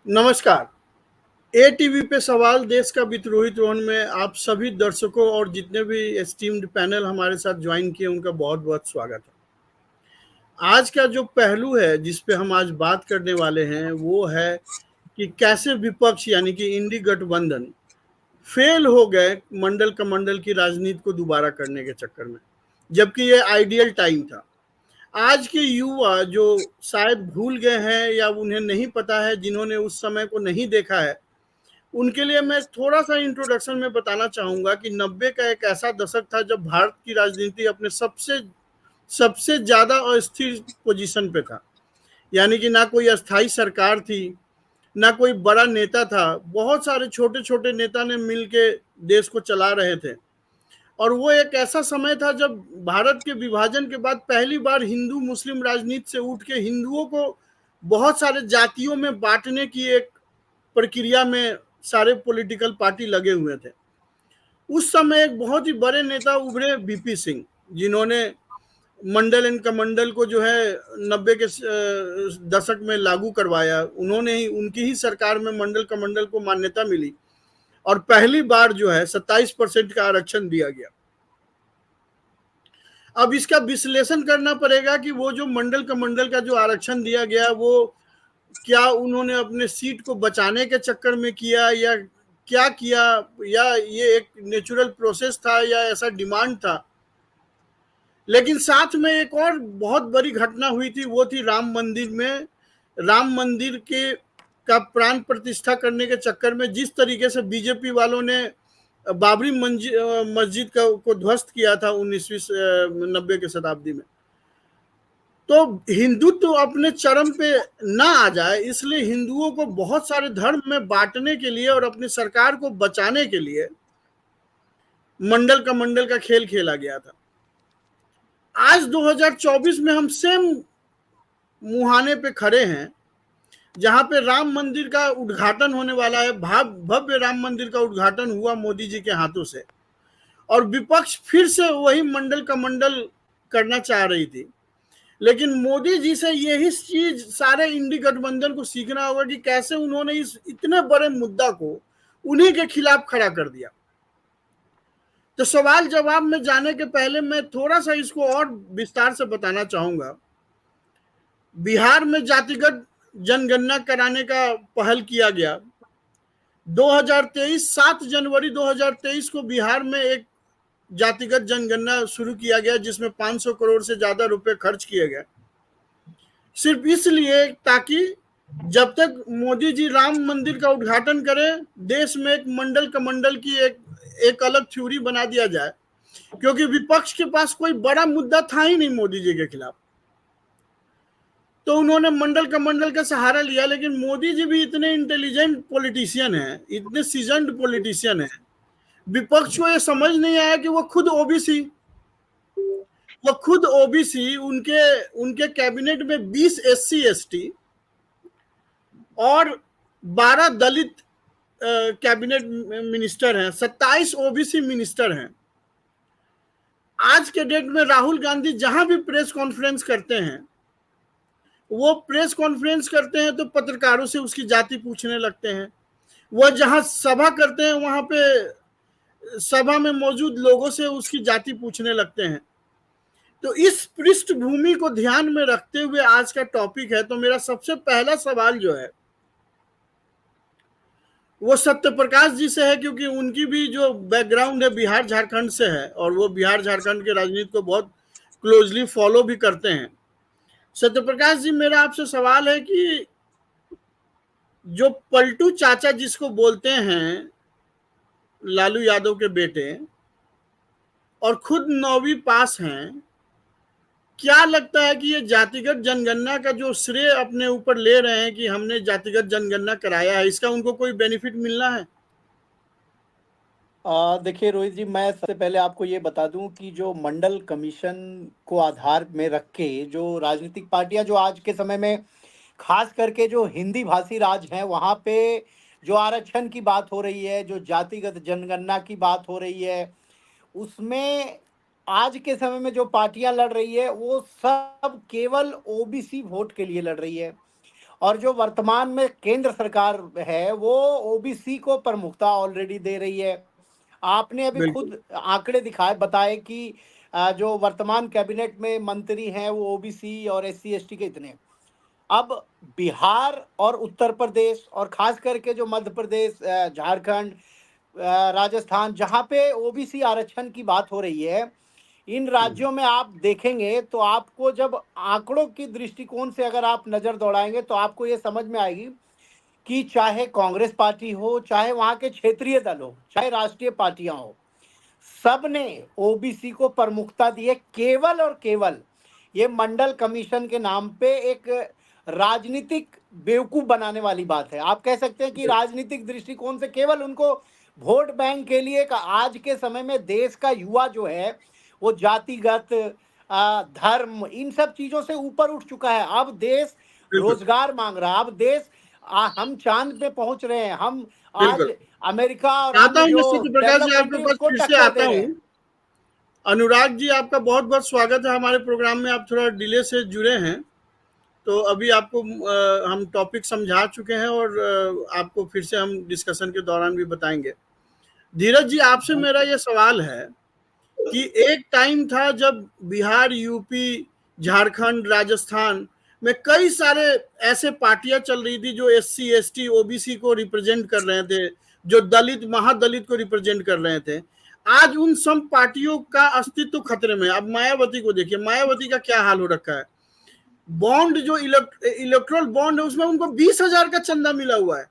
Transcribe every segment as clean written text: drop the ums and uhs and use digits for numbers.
नमस्कार। ए टीवी पे सवाल देश का विद्रोही रोहन में आप सभी दर्शकों और जितने भी एस्टीम्ड पैनल हमारे साथ ज्वाइन किए उनका बहुत बहुत स्वागत है। आज का जो पहलू है जिस पे हम आज बात करने वाले हैं वो है कि कैसे विपक्ष यानी कि इंडी गठबंधन फेल हो गए मंडल कमंडल की राजनीति को दोबारा करने के चक्कर में, जबकि ये आइडियल टाइम था। आज के युवा जो शायद भूल गए हैं या उन्हें नहीं पता है, जिन्होंने उस समय को नहीं देखा है, उनके लिए मैं थोड़ा-सा इंट्रोडक्शन में बताना चाहूँगा कि 90 का एक ऐसा दशक था जब भारत की राजनीति अपने सबसे सबसे ज़्यादा अस्थिर पोजीशन पे था। यानी कि ना कोई अस्थायी सरकार थी, ना कोई बड़ा नेता था। बहुत सारे छोटे-छोटे नेता ने मिल के देश को चला रहे थे। और वो एक ऐसा समय था जब भारत के विभाजन के बाद पहली बार हिंदू मुस्लिम राजनीति से उठ के हिंदुओं को बहुत सारे जातियों में बाँटने की एक प्रक्रिया में सारे पॉलिटिकल पार्टी लगे हुए थे। उस समय एक बहुत ही बड़े नेता उभरे वीपी सिंह, जिन्होंने मंडल एंड कमंडल को जो है 90 के दशक में लागू करवाया। उन्होंने ही उनकी ही सरकार में मंडल कमंडल को मान्यता मिली और पहली बार जो है 27% का आरक्षण दिया गया। अब इसका विश्लेषण करना पड़ेगा कि वो जो मंडल कमंडल का जो आरक्षण दिया गया वो क्या उन्होंने अपने सीट को बचाने के चक्कर में किया या क्या किया, या ये एक नेचुरल प्रोसेस था या ऐसा डिमांड था। लेकिन साथ में एक और बहुत बड़ी घटना हुई थी, वो थी राम मंदिर में राम मंदिर के का प्राण प्रतिष्ठा करने के चक्कर में जिस तरीके से बीजेपी वालों ने बाबरी मस्जिद को ध्वस्त किया था 19वीं 90 के शताब्दी में। तो हिंदुत्व तो अपने चरम पे ना आ जाए, इसलिए हिंदुओं को बहुत सारे धर्म में बांटने के लिए और अपनी सरकार को बचाने के लिए मंडल कमंडल का खेल खेला गया था। आज 2024 में हम सेम मुहाने पे खड़े हैं, जहां पे राम मंदिर का उद्घाटन होने वाला है। भव्य राम मंदिर का उद्घाटन हुआ मोदी जी के हाथों से, और विपक्ष फिर से वही मंडल कमंडल करना चाह रही थी। लेकिन मोदी जी से यही चीज सारे इंडी गठबंधन को सीखना होगा कि कैसे उन्होंने इस इतने बड़े मुद्दा को उन्हीं के खिलाफ खड़ा कर दिया। तो सवाल जवाब में जाने के पहले मैं थोड़ा सा इसको और विस्तार से बताना चाहूंगा। बिहार में जातिगत जनगणना कराने का पहल किया गया। 2023 7 जनवरी 2023 को बिहार में एक जातिगत जनगणना शुरू किया गया, जिसमें 500 करोड़ से ज्यादा रुपए खर्च किए गए, सिर्फ इसलिए ताकि जब तक मोदी जी राम मंदिर का उद्घाटन करें, देश में एक मंडल कमंडल की एक अलग थ्योरी बना दिया जाए, क्योंकि विपक्ष के पास कोई बड़ा मुद्दा था ही नहीं मोदी जी के खिलाफ। तो उन्होंने मंडल कमंडल का सहारा लिया। लेकिन मोदी जी भी इतने इंटेलिजेंट पॉलिटिशियन हैं, इतने सीजन्ड पॉलिटिशियन हैं, विपक्ष को यह समझ नहीं आया कि वो खुद ओबीसी उनके कैबिनेट में 20 एससी एसटी और 12 दलित कैबिनेट मिनिस्टर हैं, 27 ओबीसी मिनिस्टर हैं। आज के डेट में राहुल गांधी जहां भी प्रेस कॉन्फ्रेंस करते हैं, वो प्रेस कॉन्फ्रेंस करते हैं तो पत्रकारों से उसकी जाति पूछने लगते हैं। वह जहां सभा करते हैं वहां पे सभा में मौजूद लोगों से उसकी जाति पूछने लगते हैं। तो इस पृष्ठभूमि को ध्यान में रखते हुए आज का टॉपिक है। तो मेरा सबसे पहला सवाल जो है वो सत्य प्रकाश जी से है, क्योंकि उनकी भी जो बैकग्राउंड है बिहार झारखंड से है और वो बिहार झारखंड के राजनीति को बहुत क्लोजली फॉलो भी करते हैं। सत्य प्रकाश जी, मेरा आपसे सवाल है कि जो पलटू चाचा जिसको बोलते हैं, लालू यादव के बेटे, और खुद 9वीं पास हैं, क्या लगता है कि ये जातिगत जनगणना का जो श्रेय अपने ऊपर ले रहे हैं कि हमने जातिगत जनगणना कराया है, इसका उनको कोई बेनिफिट मिलना है? देखिए रोहित जी, मैं सबसे पहले आपको ये बता दूं कि जो मंडल कमीशन को आधार में रख के जो राजनीतिक पार्टियां जो आज के समय में खास करके जो हिंदी भाषी राज्य हैं वहाँ पे जो आरक्षण की बात हो रही है, जो जातिगत जनगणना की बात हो रही है, उसमें आज के समय में जो पार्टियां लड़ रही है वो सब केवल ओबीसी वोट के लिए लड़ रही है। और जो वर्तमान में केंद्र सरकार है वो ओबीसी को प्रमुखता ऑलरेडी दे रही है। आपने अभी बिल्कुल। खुद आंकड़े दिखाए बताए कि जो वर्तमान कैबिनेट में मंत्री हैं वो ओबीसी और एससी एसटी के इतने। अब बिहार और उत्तर प्रदेश और खास करके जो मध्य प्रदेश, झारखंड, राजस्थान, जहां पे ओबीसी आरक्षण की बात हो रही है, इन राज्यों में आप देखेंगे तो आपको जब आंकड़ों की दृष्टिकोण से अगर आप नजर दौड़ाएंगे तो आपको ये समझ में आएगी कि चाहे कांग्रेस पार्टी हो, चाहे वहां के क्षेत्रीय दल हो, चाहे राष्ट्रीय पार्टियां हो, सब ने ओबीसी को प्रमुखता दी है। केवल और केवल ये मंडल कमीशन के नाम पे एक राजनीतिक बेवकूफ बनाने वाली बात है। आप कह सकते हैं कि राजनीतिक दृष्टिकोण से केवल उनको वोट बैंक के लिए आज के समय में देश का युवा जो है वो जातिगत धर्म इन सब चीजों से ऊपर उठ चुका है। अब देश बिल्कुल। रोजगार मांग रहा है। अब देश हम चांद पे पहुंच रहे हैं। हम आज बिल्कुल अमेरिका और आता अन्य हूँ, मैं जो सत्य प्रकाश डेवलप जी आपके कंट्री पास उसको फिर से टक्कर आता दे रहे हूँ। हैं। अनुराग जी, आपका बहुत बहुत स्वागत है हमारे प्रोग्राम में। आप थोड़ा डिले से जुड़े हैं, तो अभी आपको हम टॉपिक समझा चुके हैं और आपको फिर से हम डिस्कशन के दौरान भी बताएंगे। धीरज जी, आपसे मेरा ये सवाल है कि एक टाइम था जब बिहार, यूपी, झारखंड, राजस्थान में कई सारे ऐसे पार्टियां चल रही थी जो एससी, एसटी, ओबीसी को रिप्रेजेंट कर रहे थे, जो दलित, महादलित को रिप्रेजेंट कर रहे थे। आज उन सब पार्टियों का अस्तित्व खतरे में। अब मायावती को देखिए, मायावती का क्या हाल हो रखा है। बॉन्ड जो इलेक्ट्रल बॉन्ड है उसमें उनको 20,000 का चंदा मिला हुआ है।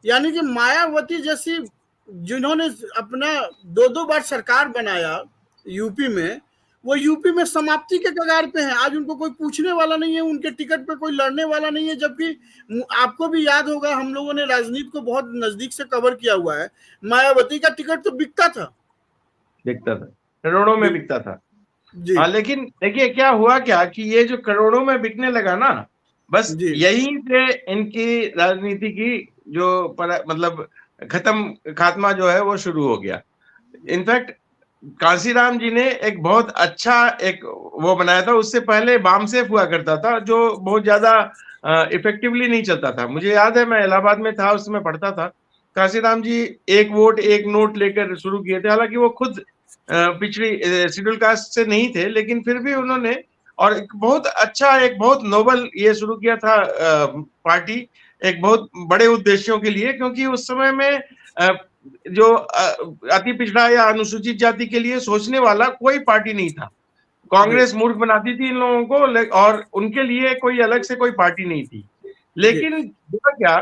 यानी कि मायावती जैसी जिन्होंने अपना 2-2 बार सरकार बनाया यूपी में, वो यूपी में समाप्ति के कगार पे हैं। आज उनको कोई पूछने वाला नहीं है, उनके टिकट पे कोई लड़ने वाला नहीं है। जबकि आपको भी याद होगा, हम लोगों ने राजनीति को बहुत नजदीक से कवर किया हुआ है, मायावती का टिकट तो बिकता था, बिकता था, करोड़ों में बिकता था। जी हाँ, लेकिन देखिए क्या हुआ क्या कि ये जो करोड़ों में बिकने लगा ना, बस जी यहीं से इनकी राजनीति की जो मतलब खात्मा जो है वो शुरू हो गया। इनफैक्ट कांसीराम जी ने एक बहुत अच्छा एक वो बनाया था। उससे पहले बामसेफ हुआ करता था जो बहुत ज्यादा इफेक्टिवली नहीं चलता था। मुझे याद है, मैं इलाहाबाद में था, उस समय पढ़ता था। कांसीराम जी एक वोट एक नोट लेकर शुरू किए थे। हालांकि वो खुद पिछड़ी शेड्यूल कास्ट से नहीं थे, लेकिन फिर भी उन्होंने और एक बहुत अच्छा, एक बहुत नोबल ये शुरू किया था पार्टी, एक बहुत बड़े उद्देश्यों के लिए। क्योंकि उस समय में जो अति पिछड़ा या अनुसूचित जाति के लिए सोचने वाला कोई पार्टी नहीं था। कांग्रेस मूर्ख बनाती थी इन लोगों को, और उनके लिए कोई अलग से कोई पार्टी नहीं थी। लेकिन हुआ क्या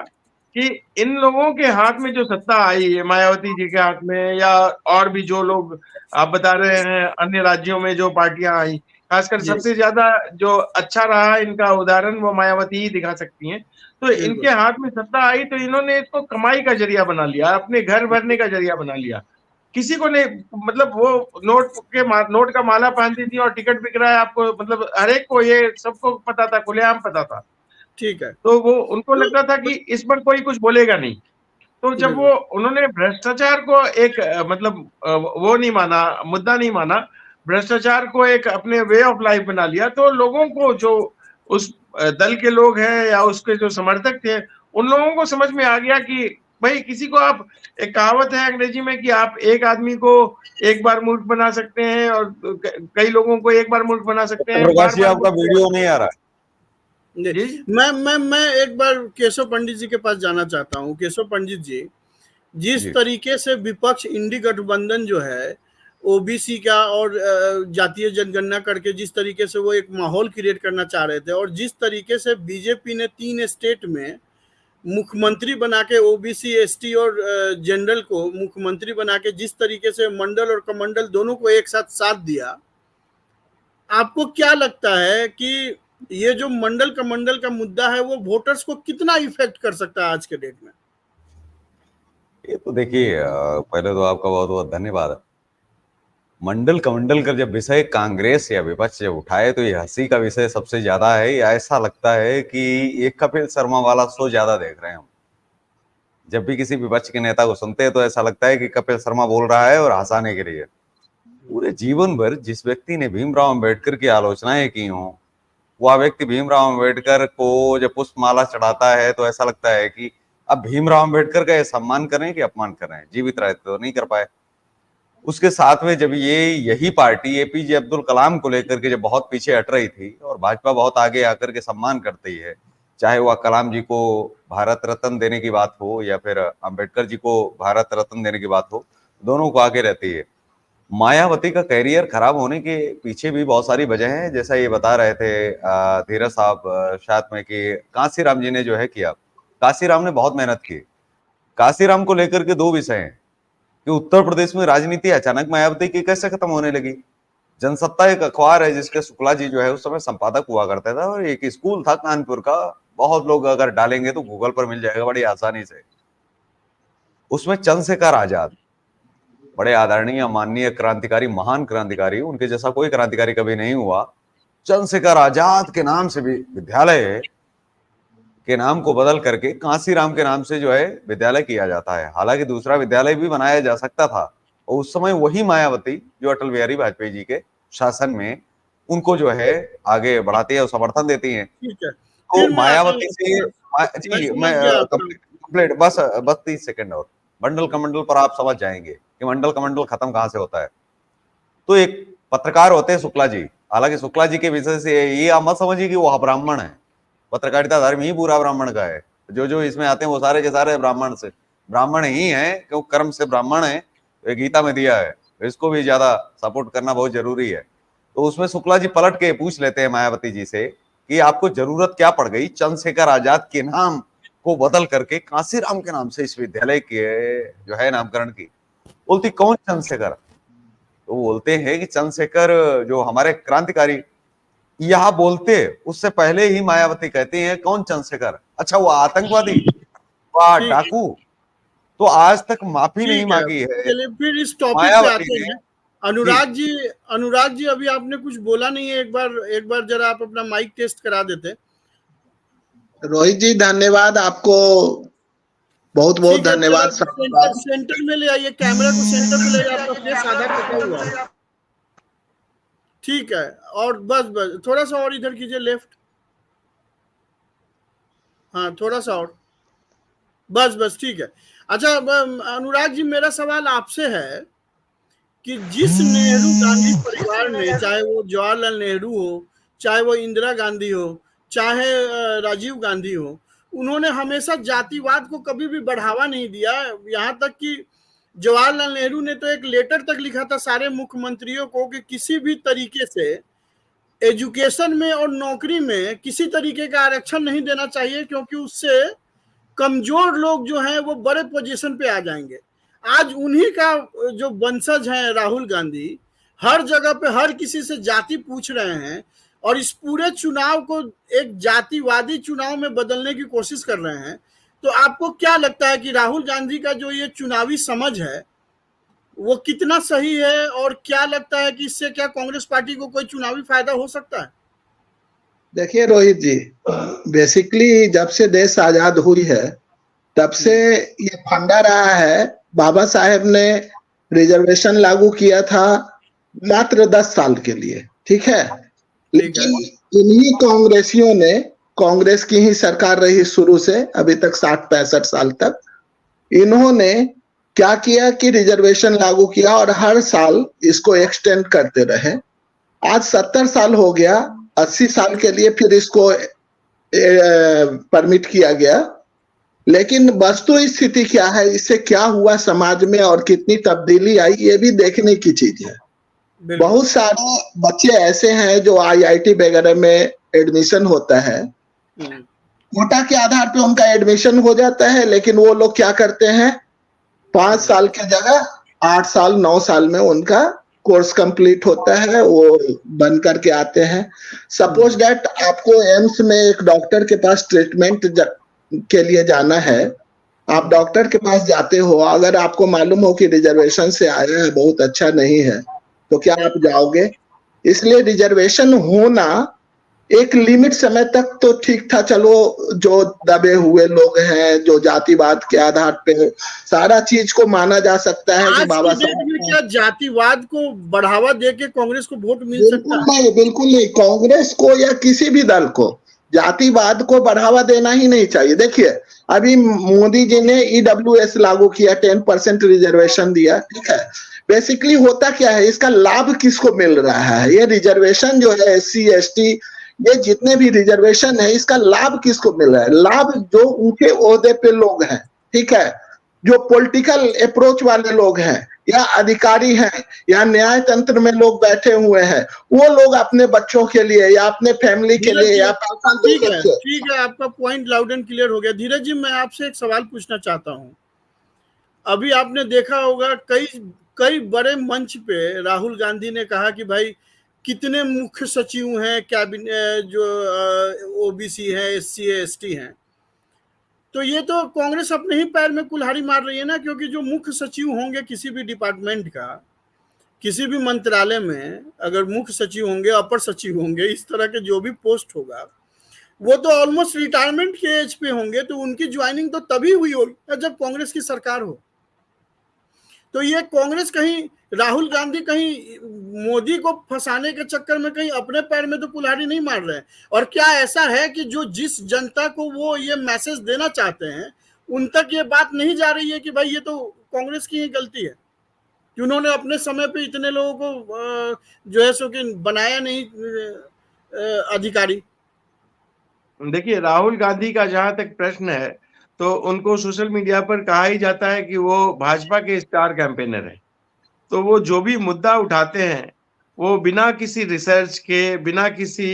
कि इन लोगों के हाथ में जो सत्ता आई है, मायावती जी के हाथ में, या और भी जो लोग आप बता रहे हैं अन्य राज्यों में जो पार्टियां आई, खासकर सबसे ज्यादा जो अच्छा रहा इनका उदाहरण वो मायावती ही दिखा सकती हैं। तो इनके हाथ में सत्ता आई तो इन्होंने इसको कमाई का जरिया बना लिया, अपने घर भरने का जरिया बना लिया। किसी को नहीं, मतलब वो नोट का माला पहनती थी और टिकट बिक रहा है आपको, मतलब हर एक को ये सबको पता था, खुलेआम पता था। ठीक है। तो वो उनको लगता था कि इस पर कोई कुछ बोलेगा नहीं। तो जब वो उन्होंने भ्रष्टाचार को एक मतलब वो नहीं माना, मुद्दा नहीं माना, भ्रष्टाचार को एक अपने वे ऑफ लाइफ बना लिया, तो लोगों को, जो उस दल के लोग हैं या उसके जो समर्थक थे, उन लोगों को समझ में आ गया कि भाई किसी को आप, एक कहावत है अंग्रेजी में कि आप एक आदमी को एक बार मूर्ख बना सकते हैं और कई लोगों को एक बार मूर्ख बना सकते हैं, प्रकाश जी आपका वीडियो नहीं आ रहा है। मैं एक बार केशव पंडित जी के पास जाना चाहता हूँ। केशव पंडित जी, जिस तरीके से विपक्ष इंडी गठबंधन जो है ओबीसी का और जातीय जनगणना करके जिस तरीके से वो एक माहौल क्रिएट करना चाह रहे थे, और जिस तरीके से बीजेपी ने 3 स्टेट में मुख्यमंत्री बना के ओबीसी, एसटी और जनरल को मुख्यमंत्री बना के जिस तरीके से मंडल और कमंडल दोनों को एक साथ दिया, आपको क्या लगता है कि ये जो मंडल कमंडल का मुद्दा है वो वोटर्स को कितना इफेक्ट कर सकता है आज के डेट में? ये तो देखिए, पहले तो आपका बहुत बहुत धन्यवाद। मंडल कमंडल का जब विषय कांग्रेस या विपक्ष जब उठाए तो ये हंसी का विषय सबसे ज्यादा है। या ऐसा लगता है कि ये कपिल शर्मा वाला शो ज्यादा देख रहे हैं हम। जब भी किसी विपक्ष के नेता को सुनते हैं तो ऐसा लगता है कि कपिल शर्मा बोल रहा है और हंसाने के लिए। पूरे जीवन भर जिस व्यक्ति ने भीमराव अंबेडकर की आलोचनाएं की हों, वह व्यक्ति भीमराव अंबेडकर को जब पुष्पमाला चढ़ाता है तो ऐसा लगता है कि अब भीमराव अंबेडकर का सम्मान करें कि अपमान करें, जीवित रहते तो नहीं कर पाए। उसके साथ में जब यही पार्टी एपीजे अब्दुल कलाम को लेकर के जब बहुत पीछे हट रही थी और भाजपा बहुत आगे आकर के सम्मान करती है, चाहे वह कलाम जी को भारत रत्न देने की बात हो या फिर अंबेडकर जी को भारत रत्न देने की बात हो, दोनों को आगे रहती है। मायावती का कैरियर खराब होने के पीछे भी बहुत सारी वजह है, जैसा ये बता रहे थे धीरज साहब शायद में कि कांसीराम जी ने जो है किया। कांसीराम ने बहुत मेहनत की। कांसीराम को लेकर के दो विषय हैं कि उत्तर प्रदेश में राजनीति अचानक मायावती की कैसे खत्म होने लगी। जनसत्ता एक अखबार है जिसके शुक्ला जी जो है उस समय संपादक हुआ करता था, और एक स्कूल था कानपुर का, बहुत लोग अगर डालेंगे तो गूगल पर मिल जाएगा बड़ी आसानी से। उसमें चंद्रशेखर आजाद बड़े आदरणीय माननीय क्रांतिकारी, महान क्रांतिकारी, उनके जैसा कोई क्रांतिकारी कभी नहीं हुआ। चंद्रशेखर आजाद के नाम से भी विद्यालय के नाम को बदल करके कांसीराम के नाम से जो है विद्यालय किया जाता है। हालांकि दूसरा विद्यालय भी बनाया जा सकता था, और उस समय वही मायावती जो अटल बिहारी वाजपेयी जी के शासन में उनको जो है आगे बढ़ाती है और समर्थन देती है। तो मायावती से जी मैं कंप्लीट बस 30 सेकंड और मंडल कमंडल पर आप समझ जाएंगे कि मंडल कमंडल खत्म कहां से होता है। तो एक पत्रकार होते हैं शुक्ला जी, हालांकि शुक्ला जी के विषय से ये आप मत समझिए कि वो ब्राह्मण है, पत्रकारिता धर्म ही पूरा ब्राह्मण का है। जो इसमें आते हैं वो सारे के सारे ब्राह्मण ही हैं, क्योंकि कर्म से ब्राह्मण है, तो गीता में दिया है, इसको भी ज्यादा सपोर्ट करना बहुत जरूरी है। तो उसमें शुक्ला जी पलट के पूछ लेते हैं मायावती जी से कि आपको जरूरत क्या पड़ गई चंद्रशेखर आजाद के नाम को बदल करके कांसीराम के नाम से इस विद्यालय के जो है नामकरण की। बोलती कौन चंद्रशेखर? तो बोलते हैं कि चंद्रशेखर जो हमारे क्रांतिकारी। यह बोलते उससे पहले ही मायावती कहती है कौन चंद्रशेखर? अच्छा वो आतंकवादी, वह डाकू, तो आज तक माफी नहीं मांगी है। चलिए फिर इस टॉपिक पे आते हैं। अनुराग जी अभी आपने कुछ बोला नहीं है, एक बार जरा आप अपना माइक टेस्ट करा देते। रोहित जी धन्यवाद, आपको बहुत बहुत धन्यवाद। सेंटर में ले आइए, कैमरा को सेंटर में ले आइए, आपका फेस आधा कटा हुआ है। ठीक है, और बस थोड़ा सा और इधर कीजिए, लेफ्ट, हाँ थोड़ा सा और, बस ठीक है। अच्छा अनुराग जी, मेरा सवाल आपसे है कि जिस नेहरू गांधी परिवार ने, चाहे वो जवाहरलाल नेहरू हो, चाहे वो इंदिरा गांधी हो, चाहे राजीव गांधी हो, उन्होंने हमेशा जातिवाद को कभी भी बढ़ावा नहीं दिया। यहाँ तक कि जवाहरलाल नेहरू ने तो एक लेटर तक लिखा था सारे मुख्यमंत्रियों को कि किसी भी तरीके से एजुकेशन में और नौकरी में किसी तरीके का आरक्षण नहीं देना चाहिए, क्योंकि उससे कमजोर लोग जो हैं वो बड़े पोजीशन पे आ जाएंगे। आज उन्हीं का जो वंशज हैं राहुल गांधी, हर जगह पे हर किसी से जाति पूछ रहे हैं और इस पूरे चुनाव को एक जातिवादी चुनाव में बदलने की कोशिश कर रहे हैं। तो आपको क्या लगता है कि राहुल गांधी का जो ये चुनावी समझ है वो कितना सही है, और क्या लगता है कि इससे क्या कांग्रेस पार्टी को कोई चुनावी फायदा हो सकता है? देखिए रोहित जी, बेसिकली जब से देश आजाद हुई है तब से ये फंडा रहा है। बाबा साहेब ने रिजर्वेशन लागू किया था मात्र 10 साल के लिए, ठीक है, लेकिन इन्हीं कांग्रेसियों ने, कांग्रेस की ही सरकार रही शुरू से अभी तक 60-65 साल तक, इन्होंने क्या किया कि रिजर्वेशन लागू किया और हर साल इसको एक्सटेंड करते रहे। आज 70 साल हो गया, 80 साल के लिए फिर इसको परमिट किया गया। लेकिन वस्तु स्थिति क्या है, इससे क्या हुआ समाज में और कितनी तब्दीली आई, ये भी देखने की चीज है। बहुत सारे बच्चे ऐसे हैं जो IIT वगैरह में एडमिशन होता है, कोटा के आधार पे उनका एडमिशन हो जाता है, लेकिन वो लोग क्या करते हैं, 5 साल की जगह 8 साल 9 साल में उनका कोर्स कंप्लीट होता है, वो बन करके आते हैं। सपोज दैट आपको एम्स में एक डॉक्टर के पास ट्रीटमेंट के लिए जाना है, आप डॉक्टर के पास जाते हो, अगर आपको मालूम हो कि रिजर्वेशन से आया है, बहुत अच्छा नहीं है, तो क्या आप जाओगे? इसलिए रिजर्वेशन होना एक लिमिट समय तक तो ठीक था, चलो जो दबे हुए लोग हैं, जो जातिवाद के आधार पे सारा चीज को माना जा सकता है कि आज बाबा की डेट साहब, में क्या जातिवाद को बढ़ावा देके कांग्रेस को वोट मिल सकता है? नहीं, बिल्कुल नहीं। कांग्रेस को या किसी भी दल को जातिवाद को बढ़ावा देना ही नहीं चाहिए। देखिए, अभी मोदी जी ने ईडब्ल्यूएस लागू किया, 10% रिजर्वेशन दिया, ठीक है। बेसिकली होता क्या है, इसका लाभ किसको मिल रहा है? ये रिजर्वेशन जो है, SC ST, ये जितने भी रिजर्वेशन है, इसका लाभ किसको मिल रहा है? लाभ जो ऊंचे ओहदे पे लोग हैं, ठीक है, जो पॉलिटिकल अप्रोच वाले लोग हैं, या अधिकारी हैं, या न्याय तंत्र में लोग बैठे हुए हैं, वो लोग अपने बच्चों के लिए या अपने फैमिली के लिए या पैसा दे सकते। ठीक है, आपका पॉइंट लाउड एंड क्लियर हो गया। धीरज जी, मैं आपसे एक सवाल पूछना चाहता हूँ। अभी आपने देखा होगा कई बड़े मंच पे राहुल गांधी ने कहा कि भाई कितने मुख्य सचिव हैं कैबिनेट, जो OBC हैं, SC ST हैं। तो ये तो कांग्रेस अपने ही पैर में कुल्हाड़ी मार रही है ना, क्योंकि जो मुख्य सचिव होंगे किसी भी डिपार्टमेंट का, किसी भी मंत्रालय में, अगर मुख्य सचिव होंगे, अपर सचिव होंगे, इस तरह के जो भी पोस्ट होगा, वो तो ऑलमोस्ट रिटायरमेंट के एज पे होंगे। तो उनकी ज्वाइनिंग तो तभी हुई होगी जब कांग्रेस की सरकार हो। तो ये कांग्रेस कहीं, राहुल गांधी कहीं मोदी को फंसाने के चक्कर में कहीं अपने पैर में तो कुल्हाड़ी नहीं मार रहे हैं? और क्या ऐसा है कि जो जिस जनता को वो ये मैसेज देना चाहते हैं, उन तक ये बात नहीं जा रही है कि भाई ये तो कांग्रेस की ही गलती है कि उन्होंने अपने समय पे इतने लोगों को जो है सो कि बनाया नहीं अधिकारी? देखिए, राहुल गांधी का जहां तक प्रश्न है, तो उनको सोशल मीडिया पर कहा ही जाता है कि वो भाजपा के स्टार कैंपेनर हैं। तो वो जो भी मुद्दा उठाते हैं, वो बिना किसी रिसर्च के, बिना किसी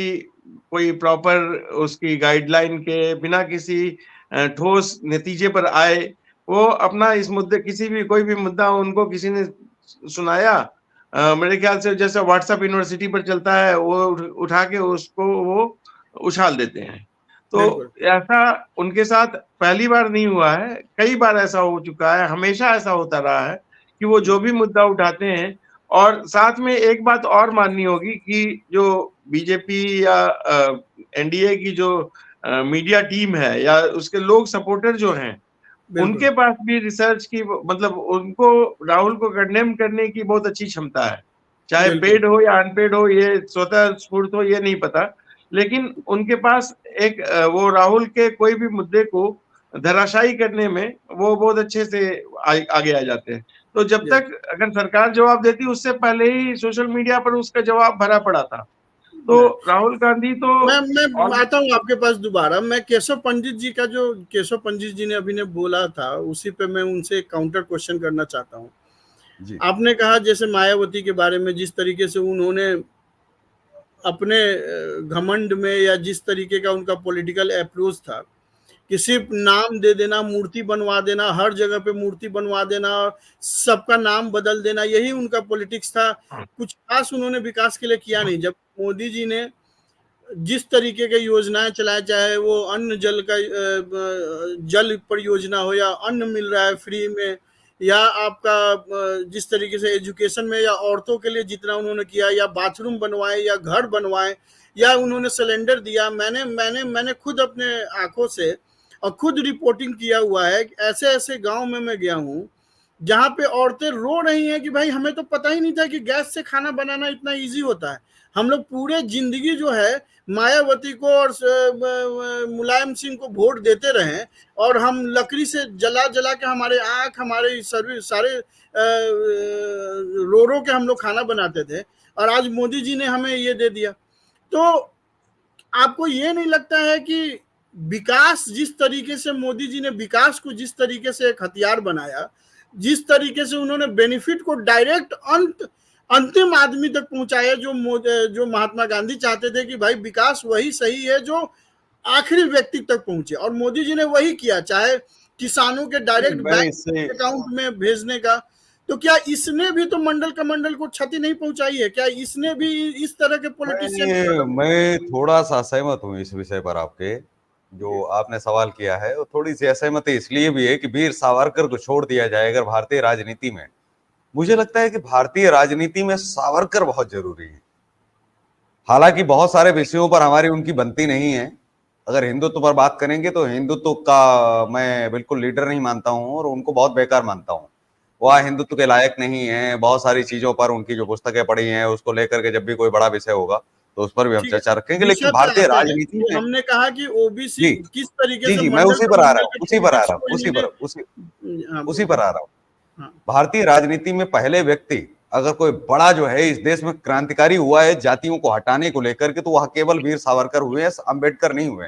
कोई प्रॉपर उसकी गाइडलाइन के, बिना किसी ठोस नतीजे पर आए, वो अपना इस मुद्दे, किसी भी कोई भी मुद्दा उनको किसी ने सुनाया, मेरे ख्याल से जैसे व्हाट्सएप यूनिवर्सिटी पर चलता है, वो उठा के उसको वो उछाल देते हैं। तो ऐसा उनके साथ पहली बार नहीं हुआ है, कई बार ऐसा हो चुका है, हमेशा ऐसा होता रहा है कि वो जो भी मुद्दा उठाते हैं। और साथ में एक बात और माननी होगी कि जो बीजेपी या NDA की जो मीडिया टीम है या उसके लोग सपोर्टर जो हैं, उनके पास भी रिसर्च की, मतलब उनको राहुल को कंडेम करने की बहुत अच्छी क्षमता है, चाहे पेड हो या अनपेड हो, ये स्वतः स्फूर्त हो, ये नहीं पता, लेकिन उनके पास एक वो राहुल के कोई भी मुद्दे को धराशायी करने में वो बहुत अच्छे से आगे आ जाते हैं। तो जब तक अगर सरकार जवाब देती, उससे पहले ही सोशल मीडिया पर उसका जवाब भरा पड़ा था। तो राहुल गांधी तो मैं आता हूँ आपके पास दोबारा। मैं केशव पंडित जी का, जो केशव पंडित जी ने अभी ने बोला था, उसी पे मैं उनसे काउंटर क्वेश्चन करना चाहता हूँ। आपने कहा जैसे मायावती के बारे में, जिस तरीके से उन्होंने अपने घमंड में, या जिस तरीके का उनका पॉलिटिकल अप्रोच था कि सिर्फ नाम दे देना, मूर्ति बनवा देना, हर जगह पे मूर्ति बनवा देना, सबका नाम बदल देना, यही उनका पॉलिटिक्स था। कुछ खास उन्होंने विकास के लिए किया नहीं। जब मोदी जी ने जिस तरीके के योजनाएं चलाए, चाहे वो अन्न जल का जल परियोजना हो, या अन्न मिल रहा है फ्री में, या आपका जिस तरीके से एजुकेशन में, या औरतों के लिए जितना उन्होंने किया, या बाथरूम बनवाए, या घर बनवाए, या उन्होंने सिलेंडर दिया। मैंने खुद अपने आंखों से और खुद रिपोर्टिंग किया हुआ है। ऐसे ऐसे गांव में मैं गया हूं जहां पे औरतें रो रही हैं कि भाई हमें तो पता ही नहीं था कि गैस से खाना बनाना इतना इजी होता है। हम लोग पूरे जिंदगी जो है मायावती को और मुलायम सिंह को वोट देते रहे, और हम लकड़ी से जला जला के हमारे आंख, हमारे सारे रो रो के हम लोग खाना बनाते थे, और आज मोदी जी ने हमें ये दे दिया। तो आपको ये नहीं लगता है कि विकास, जिस तरीके से मोदी जी ने विकास को जिस तरीके से एक हथियार बनाया, जिस तरीके से उन्होंने बेनिफिट को डायरेक्ट अंतिम आदमी तक पहुंचाया, जो महात्मा गांधी चाहते थे कि भाई विकास वही सही है जो आखिरी व्यक्ति तक पहुंचे, और मोदी जी ने वही किया, चाहे किसानों के डायरेक्ट बैंक अकाउंट में भेजने का। तो क्या इसने भी तो मंडल कमंडल को क्षति नहीं पहुंचाई है? क्या इसने भी इस तरह के पॉलिटिशियन? मैं थोड़ा सा असहमत हूँ इस विषय पर। आपके जो आपने सवाल किया है, वो थोड़ी सी असहमति इसलिए भी है कि वीर सावरकर को छोड़ दिया जाए अगर भारतीय राजनीति में, मुझे लगता है कि भारतीय राजनीति में सावरकर बहुत जरूरी है। हालांकि बहुत सारे विषयों पर हमारी उनकी बनती नहीं है। अगर हिंदुत्व पर बात करेंगे तो हिंदुत्व का मैं बिल्कुल लीडर नहीं मानता हूं और उनको बहुत बेकार मानता हूं। वह हिंदुत्व के लायक नहीं है। बहुत सारी चीजों पर उनकी जो पुस्तकें पढ़ी हैं उसको लेकर के जब भी कोई बड़ा विषय होगा तो उस पर भी हम ठीक है, चर्चा रखेंगे। विषय लेकिन पे भारतीय आते हैं। राजनीति तो में हमने कहा कि ओबीसी जी किस तरीके जी से जी मैं मंडल उसी पर आ रहा कमंडल हूँ, के उसी पर आ पॉलिटिक्स रहा हूँ, को इन्होंने उसी पर आ रहा हूँ। हाँ, भारतीय राजनीति में पहले व्यक्ति अगर कोई बड़ा जो है इस देश में क्रांतिकारी हुआ है जातियों को हटाने को लेकर के, तो वह केवल वीर सावरकर हुए हैं, अंबेडकर नहीं हुए।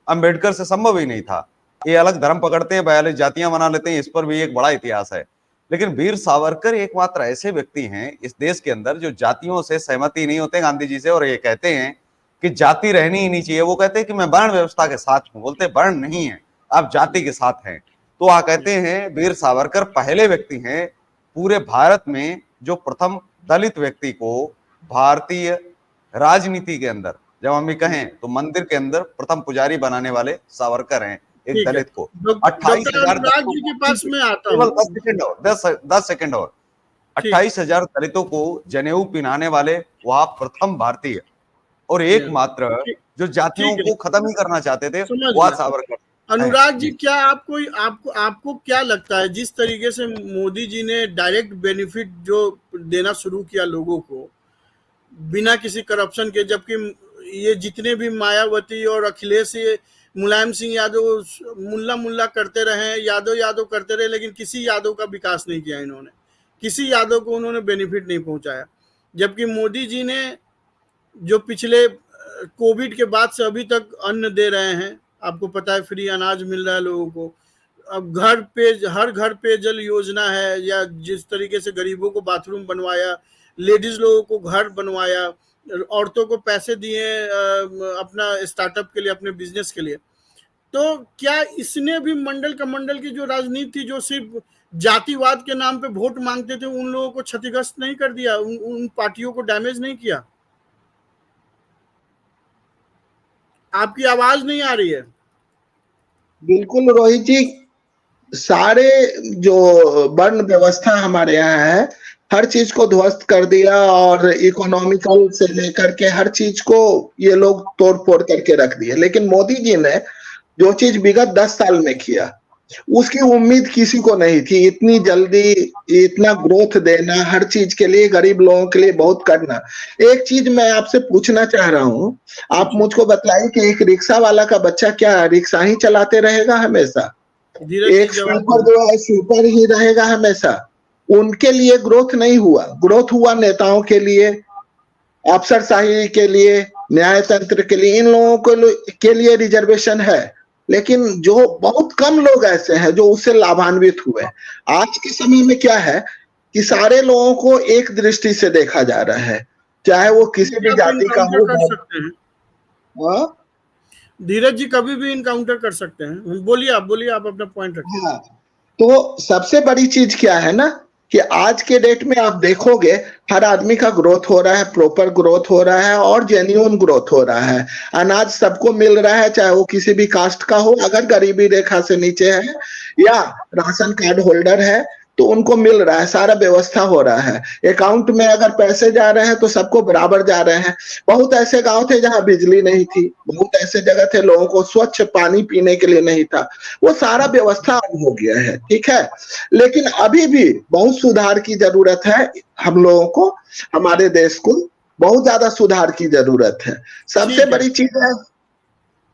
अंबेडकर से संभव ही नहीं था। ये अलग धर्म पकड़ते हैं, 42 जातियां बना लेते हैं, इस पर भी एक बड़ा इतिहास है। लेकिन वीर सावरकर एकमात्र ऐसे व्यक्ति हैं इस देश के अंदर जो जातियों से सहमति नहीं होते गांधी जी से, और ये कहते हैं कि जाति रहनी ही नहीं चाहिए। वो कहते हैं कि मैं वर्ण व्यवस्था के साथ हूं, बोलते वर्ण नहीं है, आप जाति के साथ हैं। तो वह कहते हैं वीर सावरकर पहले व्यक्ति हैं पूरे भारत में जो प्रथम दलित व्यक्ति को भारतीय राजनीति के अंदर, जब हम ये कहें तो मंदिर के अंदर प्रथम पुजारी बनाने वाले सावरकर हैं, एक ठीक है। दलित को। डॉक्टर 28,000 अनुराग दलितों जी के को, पास मैं आता केवल हूँ। 10 सेकंड और 10 सेकंड और, ठीक 28,000 दलितों को जनेऊ पिनाने वाले वह प्रथम भारतीय और एकमात्र ठीक जो जातियों ठीक है, को खत्म ही करना चाहते थे समझ वह गया। सावरकर हैं। अनुराग जी, जी क्या आपको आपको आपको क्या लगता है, जिस तरीके से मोदी जी ने डायरेक्ट बेनिफिट जो देना शुरू किया लोगों को बिना किसी करप्शन के, जबकि ये जितने भी मायावती और अखिलेश, ये मुलायम सिंह यादव मुल्ला मुल्ला करते रहे, यादव यादव करते रहे, लेकिन किसी यादव का विकास नहीं किया इन्होंने, किसी यादव को उन्होंने बेनिफिट नहीं पहुंचाया। जबकि मोदी जी ने जो पिछले कोविड के बाद से अभी तक अन्न दे रहे हैं, आपको पता है फ्री अनाज मिल रहा है लोगों को। अब हर घर पे जल योजना है, या जिस तरीके से गरीबों को बाथरूम बनवाया, लेडीज लोगों को घर बनवाया, औरतों को पैसे दिए अपना स्टार्टअप के लिए, अपने बिजनेस के लिए। तो क्या इसने भी मंडल कमंडल की जो राजनीति थी, जो सिर्फ जातिवाद के नाम पे वोट मांगते थे, उन लोगों को क्षतिग्रस्त नहीं कर दिया, उन पार्टियों को डैमेज नहीं किया? आपकी आवाज नहीं आ रही है। बिल्कुल रोहित जी, सारे जो वर्ण व्यवस्था हमारे यहाँ है हर चीज को ध्वस्त कर दिया, और इकोनॉमिकल से लेकर के हर चीज को ये लोग तोड़ फोड़ करके रख दिए। लेकिन मोदी जी ने जो चीज विगत 10 साल में किया उसकी उम्मीद किसी को नहीं थी। इतनी जल्दी इतना ग्रोथ देना, हर चीज के लिए, गरीब लोगों के लिए बहुत करना। एक चीज मैं आपसे पूछना चाह रहा हूँ, आप मुझको बताइए कि एक रिक्शा वाला का बच्चा क्या रिक्शा ही चलाते रहेगा हमेशा? एक स्वीपर जो है स्वीपर ही रहेगा हमेशा? उनके लिए ग्रोथ नहीं हुआ, ग्रोथ हुआ नेताओं के लिए, अफसरशाही के लिए, न्याय तंत्र के लिए, इन लोगों के लिए रिजर्वेशन है। लेकिन जो बहुत कम लोग ऐसे हैं जो उससे लाभान्वित हुए। आज के समय में क्या है कि सारे लोगों को एक दृष्टि से देखा जा रहा है, चाहे वो किसी भी जाति का हो। कर सकते हैं धीरज जी, कभी भी इनकाउंटर कर सकते हैं। बोलिए आप अपना पॉइंट रखिए। हाँ, तो सबसे बड़ी चीज क्या है ना कि आज के डेट में आप देखोगे हर आदमी का ग्रोथ हो रहा है, प्रॉपर ग्रोथ हो रहा है और जेन्युइन ग्रोथ हो रहा है। अनाज सबको मिल रहा है, चाहे वो किसी भी कास्ट का हो, अगर गरीबी रेखा से नीचे है या राशन कार्ड होल्डर है तो उनको मिल रहा है, सारा व्यवस्था हो रहा है। अकाउंट में अगर पैसे जा रहे हैं तो सबको बराबर जा रहे हैं। बहुत ऐसे गांव थे जहां बिजली नहीं थी, बहुत ऐसे जगह थे लोगों को स्वच्छ पानी पीने के लिए नहीं था, वो सारा व्यवस्था अब हो गया है, ठीक है। लेकिन अभी भी बहुत सुधार की जरूरत है, हम लोगों को, हमारे देश को बहुत ज्यादा सुधार की जरूरत है। सबसे बड़ी चीज है,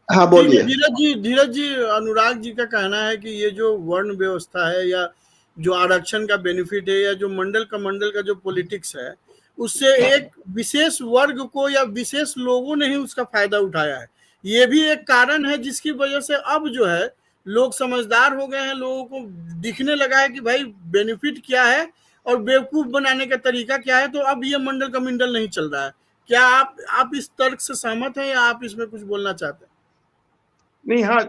हाँ बोलिए। धीरज जी, अनुराग जी का कहना है कि ये जो वर्ण व्यवस्था है, या जो आरक्षण का बेनिफिट है, या जो मंडल कमंडल का जो पॉलिटिक्स है, उससे एक विशेष वर्ग को या विशेष लोगों ने ही उसका फायदा उठाया है। ये भी एक कारण है जिसकी वजह से अब जो है लोग समझदार हो गए हैं, लोगों को दिखने लगा है कि भाई बेनिफिट क्या है और बेवकूफ बनाने का तरीका क्या है। तो अब ये मंडल कमंडल नहीं चल रहा है। क्या आप इस तर्क से सहमत हैं, या आप इसमें कुछ बोलना चाहते हैं? नहीं, हाँ,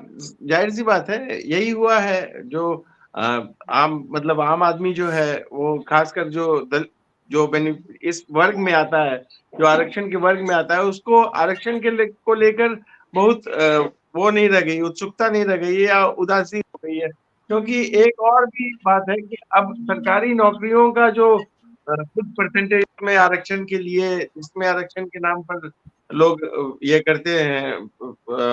जाहिर सी बात है, यही हुआ है। जो आम आदमी जो है वो खासकर जो इस वर्ग में आता है, जो आरक्षण के वर्ग में आता है, उसको आरक्षण को लेकर बहुत वो नहीं रह गई, उत्सुकता नहीं रह गई है या उदासीन हो गई है। क्योंकि एक और भी बात है कि अब सरकारी नौकरियों का जो कुछ परसेंटेज में आरक्षण के लिए, इसमें आरक्षण के नाम पर लोग ये करते हैं,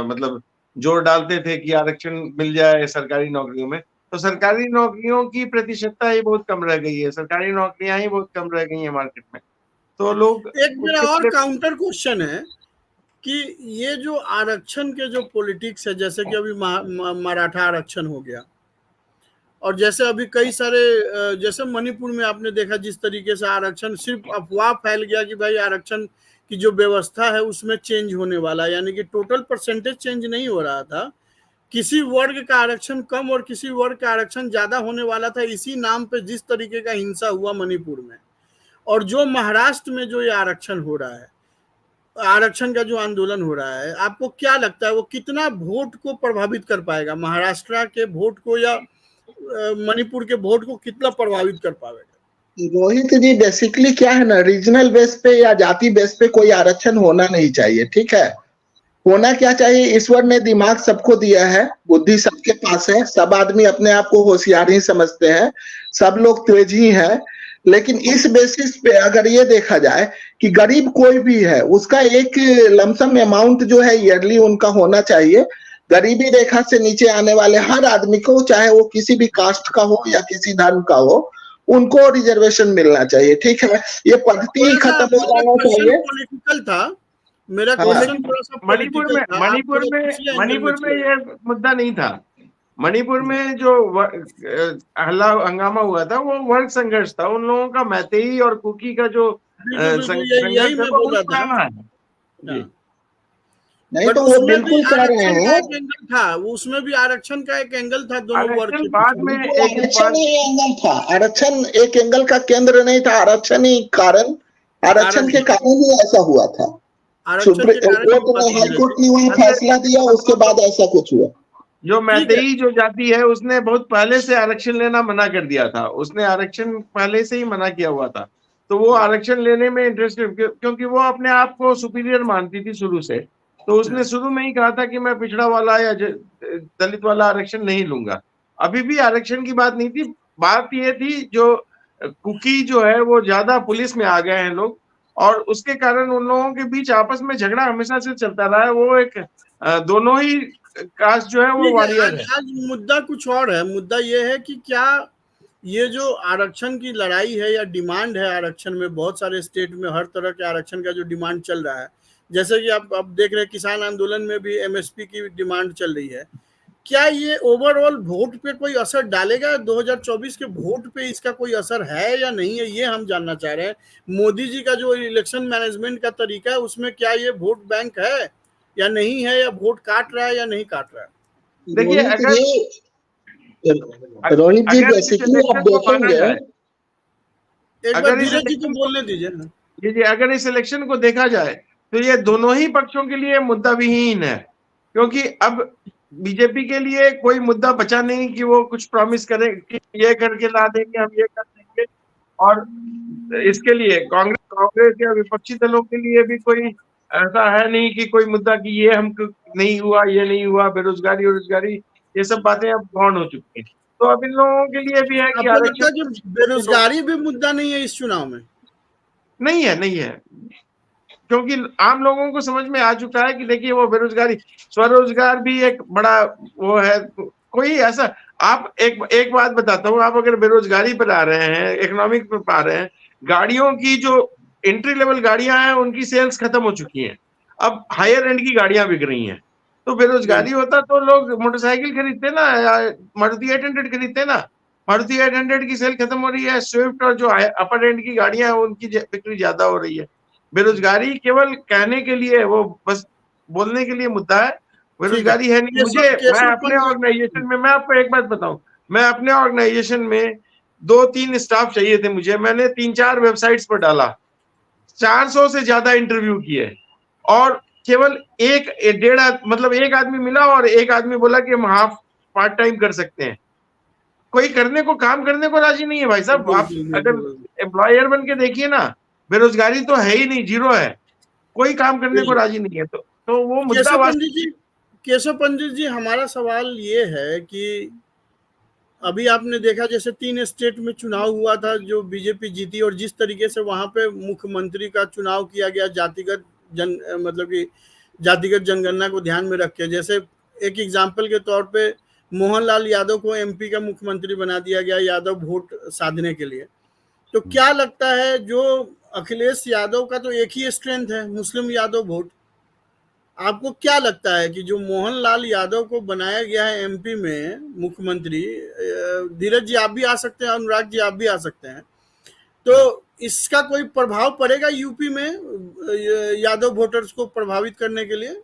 मतलब जोर डालते थे कि आरक्षण मिल जाए सरकारी नौकरियों में, तो सरकारी नौकरियों की प्रतिशतता ही बहुत कम रह गई है, सरकारी नौकरियां ही बहुत कम रह गई हैं मार्केट में। तो लोग एक मेरा और काउंटर क्वेश्चन है कि ये जो आरक्षण के जो पॉलिटिक्स है, जैसे कि अभी मराठा आरक्षण हो गया, और जैसे अभी कई सारे जैसे मणिपुर में आपने देखा जिस तरीके से आरक्षण, सिर्फ अफवाह फैल गया कि भाई आरक्षण की जो व्यवस्था है उसमें चेंज होने वाला है, यानी कि टोटल परसेंटेज चेंज नहीं हो रहा था, किसी वर्ग का आरक्षण कम और किसी वर्ग का आरक्षण ज्यादा होने वाला था। इसी नाम पे जिस तरीके का हिंसा हुआ मणिपुर में, और जो महाराष्ट्र में जो ये आरक्षण हो रहा है, आरक्षण का जो आंदोलन हो रहा है, आपको क्या लगता है वो कितना वोट को प्रभावित कर पाएगा? महाराष्ट्र के वोट को या मणिपुर के वोट को कितना प्रभावित कर पाएगा? रोहित जी, बेसिकली क्या है ना, रीजनल बेस पे या जाति बेस पे कोई आरक्षण होना नहीं चाहिए, ठीक है। होना क्या चाहिए, ईश्वर ने दिमाग सबको दिया है, बुद्धि सबके पास है, सब आदमी अपने आप को होशियार ही समझते हैं, सब लोग तेज ही हैं, लेकिन इस बेसिस पे अगर ये देखा जाए कि गरीब कोई भी है, उसका एक लमसम अमाउंट जो है ईयरली उनका होना चाहिए। गरीबी रेखा से नीचे आने वाले हर आदमी को, चाहे वो किसी भी कास्ट का हो या किसी धर्म का हो, उनको रिजर्वेशन मिलना चाहिए, ठीक है। ये पद्धति ही खत्म हो जाना चाहिए। पॉलिटिकल था मेरा हाँ। क्वेश्चन, थोड़ा सा मणिपुर में ये मुद्दा नहीं था। मणिपुर में जो हल्ला हंगामा हुआ था वो वर्ग संघर्ष था, उन लोगों का मैतेई और कुकी का जो यही मैं बोल रहा था। नहीं तो वो बिल्कुल कह रहे हैं, एंगल था वो, उसमें भी आरक्षण का एक एंगल था, दोनों वर्ग के बाद में आरक्षण ही एंगल था, आरक्षण एक एंगल का केंद्र नहीं था, आरक्षण ही कारण, आरक्षण के कारण ही ऐसा हुआ था। सुप्रीम कोर्ट ने, हाई कोर्ट ने वहाँ फैसला दिया, उसके बाद ऐसा कुछ हुआ। जो मैतेई जो जाति है उसने बहुत पहले से आरक्षण लेना मना कर दिया था, उसने आरक्षण पहले से ही मना किया हुआ था, तो वो आरक्षण लेने में इंटरेस्टेड, क्योंकि वो अपने आप को सुपीरियर मानती थी शुरू से, तो उसने शुरू में ही कहा था कि मैं पिछड़ा वाला या दलित वाला आरक्षण नहीं लूंगा। अभी भी आरक्षण की बात नहीं थी, बात ये थी जो कुकी जो है वो ज्यादा पुलिस में आ गए हैं लोग, और उसके कारण उन लोगों के बीच आपस में झगड़ा हमेशा से चलता रहा है। वो एक दोनों ही कास्ट जो है वो वॉरियर है। आज मुद्दा कुछ और है, मुद्दा ये है कि क्या ये जो आरक्षण की लड़ाई है या डिमांड है आरक्षण में, बहुत सारे स्टेट में हर तरह के आरक्षण का जो डिमांड चल रहा है, जैसे कि आप अब देख रहे हैं किसान आंदोलन में भी एमएसपी की डिमांड चल रही है, क्या ये ओवरऑल वोट पे कोई असर डालेगा? 2024 के वोट पे इसका कोई असर है या नहीं है, ये हम जानना चाह रहे हैं। मोदी जी का जो इलेक्शन मैनेजमेंट का तरीका है उसमें क्या ये वोट बैंक है या नहीं है, या वोट काट रहा है या नहीं काट रहा है? देखिए, रोहित जी बेसिकली आप देखेंगे, एक बार धीरज जी को बोलने दीजिए ना। जी, अगर इस इलेक्शन को देखा जाए तो ये दोनों ही पक्षों के लिए मुद्दा विहीन है, क्योंकि अब बीजेपी के लिए कोई मुद्दा बचा नहीं कि वो कुछ प्रॉमिस करे कि ये करके ला देंगे, हम ये कर देंगे, और इसके लिए कांग्रेस या विपक्षी दलों के लिए भी कोई ऐसा है नहीं कि कोई मुद्दा कि ये हमको नहीं हुआ, ये नहीं हुआ, बेरोजगारी रोजगारी ये सब बातें अब गौण हो चुकी हैं। तो अब इन लोगों के लिए भी है कि आरक्षण, बेरोजगारी भी मुद्दा नहीं है इस चुनाव में? नहीं है, क्योंकि आम लोगों को समझ में आ चुका है कि देखिए वो बेरोजगारी, स्वरोजगार भी एक बड़ा वो है। कोई ऐसा, आप एक बात बताता हूँ, आप अगर बेरोजगारी पर आ रहे हैं, इकोनॉमिक पर आ रहे हैं, गाड़ियों की जो एंट्री लेवल गाड़ियां हैं उनकी सेल्स खत्म हो चुकी हैं, अब हायर एंड की गाड़ियां बिक रही हैं। तो बेरोजगारी होता तो लोग मोटरसाइकिल खरीदते ना, या मारुति 800 खरीदते ना। मारुति 800 की सेल खत्म हो रही है, स्विफ्ट और जो अपर एंड की गाड़ियां हैं उनकी बिक्री ज्यादा हो रही है। बेरोजगारी केवल कहने के लिए, वो बस बोलने के लिए मुद्दा है, बेरोजगारी है नहीं। मैं अपने ऑर्गेनाइजेशन में, मैं आपको एक बात बताऊं, मैं अपने ऑर्गेनाइजेशन में 2-3 स्टाफ चाहिए थे मुझे, मैंने 3-4 वेबसाइट्स पर डाला, 400 से ज्यादा इंटरव्यू किए, और केवल एक आदमी मिला, और एक आदमी बोला कि हम हाफ पार्ट टाइम कर सकते हैं। कोई काम करने को राजी नहीं है भाई साहब। आप अगर एम्प्लॉयर बन के देखिए ना, बेरोजगारी तो है ही नहीं, जीरो है, कोई काम करने को राजी नहीं है। तो वो मुद्दा। केशव पंडित जी, हमारा सवाल ये है कि अभी आपने देखा जैसे 3 स्टेट में चुनाव हुआ था जो बीजेपी जीती, और जिस तरीके से वहां पे मुख्यमंत्री का चुनाव किया गया जातिगत मतलब कि जातिगत जनगणना को ध्यान में रख के। जैसे एक एग्जाम्पल के तौर पे मोहनलाल यादव को एमपी का मुख्यमंत्री बना दिया गया यादव वोट साधने के लिए। तो क्या लगता है, जो अखिलेश यादव का तो एक ही स्ट्रेंथ है, मुस्लिम यादव वोट, आपको क्या लगता है कि जो मोहनलाल यादव को बनाया गया है एमपी में मुख्यमंत्री, धीरज जी आप भी आ सकते हैं, अनुराग जी आप भी आ सकते हैं, तो इसका कोई प्रभाव पड़ेगा यूपी में यादव वोटर्स को प्रभावित करने के लिए?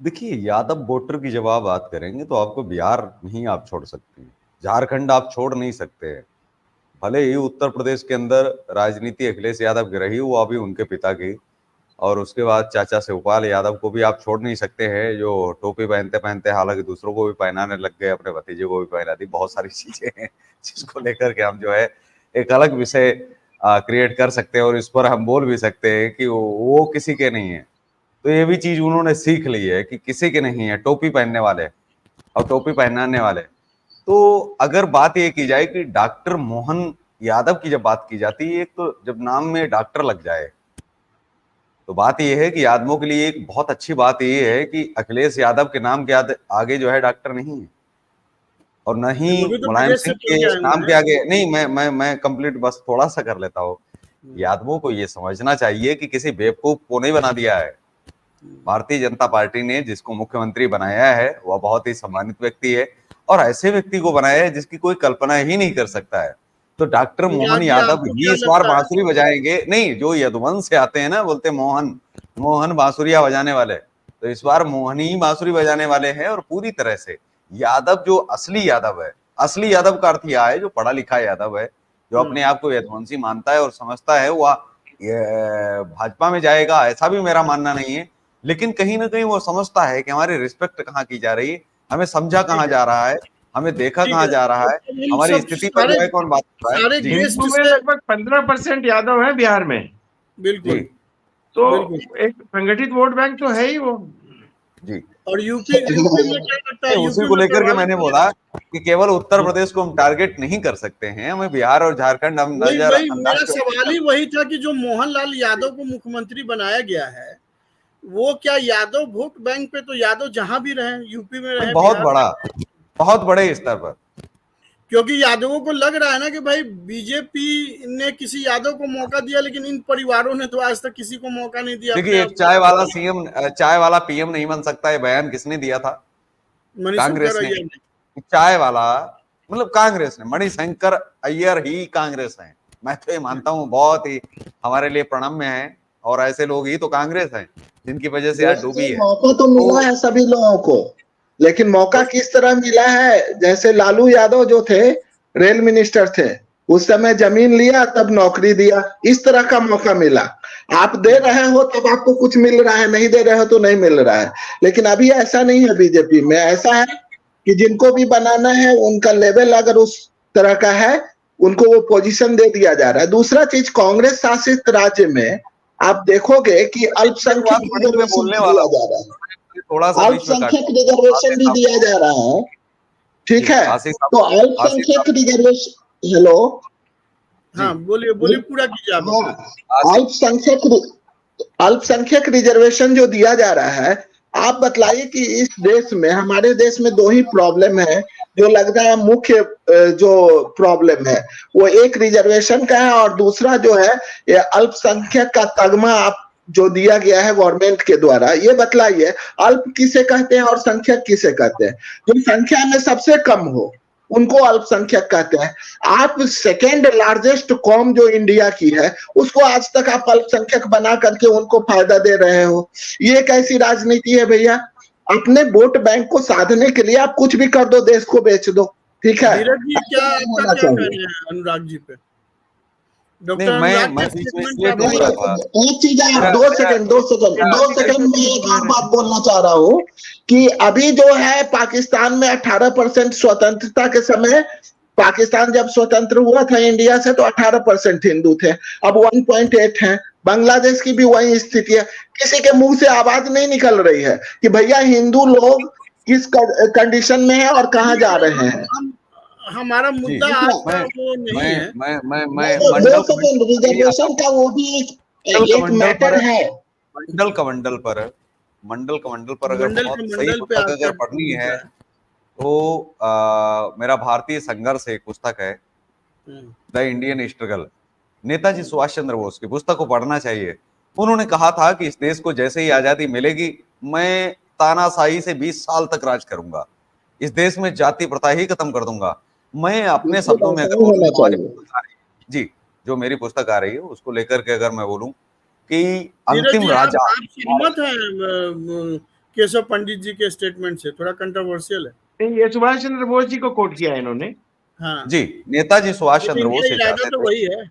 देखिए, यादव वोटर की जब आप बात करेंगे तो आपको बिहार नहीं आप छोड़ सकते हैं, झारखंड आप छोड़ नहीं सकते हैं। भले ही उत्तर प्रदेश के अंदर राजनीति अखिलेश यादव की रही, वो अभी उनके पिता की, और उसके बाद चाचा शिवपाल यादव को भी आप छोड़ नहीं सकते हैं, जो टोपी पहनते पहनते हालांकि दूसरों को भी पहनाने लग गए, अपने भतीजे को भी पहना दी। बहुत सारी चीजें हैं जिसको लेकर के हम जो है एक अलग विषय क्रिएट कर सकते हैं, और इस पर हम बोल भी सकते हैं कि वो किसी के नहीं है। तो ये भी चीज उन्होंने सीख ली है कि किसी के नहीं है टोपी पहनने वाले और टोपी पहनाने वाले। तो अगर बात ये की जाए कि डॉक्टर मोहन यादव की जब बात की जाती है, एक तो जब नाम में डॉक्टर लग जाए तो बात यह है कि यादवों के लिए एक बहुत अच्छी बात यह है कि अखिलेश यादव के नाम के आगे जो है डॉक्टर नहीं है, और न ही मुलायम सिंह के नाम के आगे नहीं। मैं कंप्लीट बस थोड़ा सा कर लेता हूँ। यादवों को ये समझना चाहिए कि किसी बेवकूफ को नहीं बना दिया है। भारतीय जनता पार्टी ने जिसको मुख्यमंत्री बनाया है वह बहुत ही सम्मानित व्यक्ति है, और ऐसे व्यक्ति को बनाया है जिसकी कोई कल्पना ही नहीं कर सकता है। तो डॉक्टर मोहन यादव ही इस बार बांसुरी बजाएंगे नहीं, जो यदुवंश से आते हैं ना, बोलते मोहन बांसुरिया बजाने वाले, तो इस बार मोहन ही बांसुरी बजाने वाले हैं। और पूरी तरह से यादव जो असली यादव है, असली यादव का अर्थ यह है जो पढ़ा लिखा यादव है, जो अपने आप को यदुवंशी मानता है और समझता है, वह भाजपा में जाएगा ऐसा भी मेरा मानना नहीं है, लेकिन कहीं ना कहीं वो समझता है कि हमारी रिस्पेक्ट कहाँ की जा रही है, हमें समझा कहाँ जा रहा है, हमें देखा कहाँ जा रहा है, हमारी स्थिति पर जो है कौन बात कर रहा है। हिंदू में लगभग 15% यादव है बिहार में। बिल्कुल। तो एक संगठित वोट बैंक तो है ही वो जी। और यूपी में क्या लगता है? उसी को लेकर के मैंने बोला कि केवल उत्तर प्रदेश को हम टारगेट नहीं कर सकते हैं, हमें बिहार और झारखंड हम मेरा सवाल ही वही था कि जो मोहनलाल यादव को मुख्यमंत्री बनाया गया है, वो क्या यादव वोट बैंक पे, तो यादव जहां भी रहे, यूपी में रहे, बहुत बड़े स्तर पर, क्योंकि यादवों को लग रहा है ना कि भाई बीजेपी ने किसी यादव को मौका दिया, लेकिन इन परिवारों ने तो आज तक किसी को मौका नहीं दिया। देखिए, एक चाय वाला पीएम नहीं बन सकता, ये बयान किसने दिया था? कांग्रेस ने। चाय वाला मतलब कांग्रेस ने, मणिशंकर अय्यर ही कांग्रेस है। मैं तो ये मानता हूँ बहुत ही हमारे लिए प्रणम्य है, और ऐसे लोग ही तो कांग्रेस हैं जिनकी वजह से आज डूबी है। मौका तो मिला है सभी लोगों को, लेकिन मौका किस तरह मिला है? जैसे लालू यादव जो थे, रेल मिनिस्टर थे, उस समय जमीन लिया तब नौकरी दिया, इस तरह का मौका मिला। आप दे रहे हो तब आपको कुछ मिल रहा है, नहीं दे रहे हो तो नहीं मिल रहा है। लेकिन अभी ऐसा नहीं है, बीजेपी में ऐसा है कि जिनको भी बनाना है उनका लेवल अगर उस तरह का है, उनको वो पोजीशन दे दिया जा रहा है। दूसरा चीज, कांग्रेस शासित राज्य में आप देखोगे कि अल्पसंख्यक रिजर्वेशन दिया जा रहा है, अल्पसंख्यक रिजर्वेशन भी दिया जा रहा है, ठीक है? तो अल्पसंख्यक रिजर्वेशन, हेलो, हाँ बोलिए पूरा कीजिए आप। अल्पसंख्यक रिजर्वेशन जो दिया जा रहा है, आप बतलाइए कि इस देश में, हमारे देश में दो ही प्रॉब्लम है जो लगता है मुख्य जो प्रॉब्लम है, वो एक रिजर्वेशन का है और दूसरा जो है ये अल्पसंख्यक का तगमा आप जो दिया गया है गवर्नमेंट के द्वारा। ये बतलाइए, अल्प किसे कहते हैं और संख्यक किसे कहते हैं? जो संख्या में सबसे कम हो उनको अल्पसंख्यक कहते हैं। आप सेकेंड लार्जेस्ट कौम जो इंडिया की है उसको आज तक आप अल्पसंख्यक बना करके उनको फायदा दे रहे हो। ये कैसी राजनीति है भैया? अपने वोट बैंक को साधने के लिए आप कुछ भी कर दो, देश को बेच दो, ठीक है? क्या अनुराग जी पे एक चीज आप दो सेकंड में एक और बात बोलना चाह रहा हूँ कि अभी जो है पाकिस्तान में 18% स्वतंत्रता के समय, पाकिस्तान जब स्वतंत्र हुआ था इंडिया से तो 18% हिंदू थे, अब 1.8 है। बांग्लादेश की भी वही स्थिति है। किसी के मुंह से आवाज नहीं निकल रही है कि भैया हिंदू लोग किस कंडीशन में है और कहाँ जा रहे हैं। हमारा मुद्दा आज का वो नहीं है। रिजर्वेशन का वो भी एक मैटर है मंडल कमंडल पर अगर मंडल बहुत के सही मंडल पे पुस्तक आपका अगर पढ़नी है है। तो मेरा भारतीय संघर्ष एक पुस्तक है, the Indian struggle, Netaji Subhash Chandra Bose की पुस्तक को पढ़ना चाहिए। उन्होंने कहा था कि इस देश को जैसे ही आजादी मिलेगी मैं तानाशाही से 20 साल तक राज करूंगा, इस देश में जाति प्रथा ही खत्म कर दूंगा। मैं अपने शब्दों में अगर बोलूं, होना हमारी चाहिए। पुस्तक आ रही है जी, जो मेरी पुस्तक आ रही है उसको लेकर के अगर मैं बोलूं कि धीरज अंतिम जी, आप राजा, सहमत हैं केशव पंडित जी के स्टेटमेंट से? थोड़ा कंट्रोवर्शियल है। नहीं, ये सुभाष चंद्र बोस जी को कोट किया है इन्होंने। हाँ जी, नेताजी सुभाष चंद्र इनका बोस ये इरादा चाहते तो थे, वही है।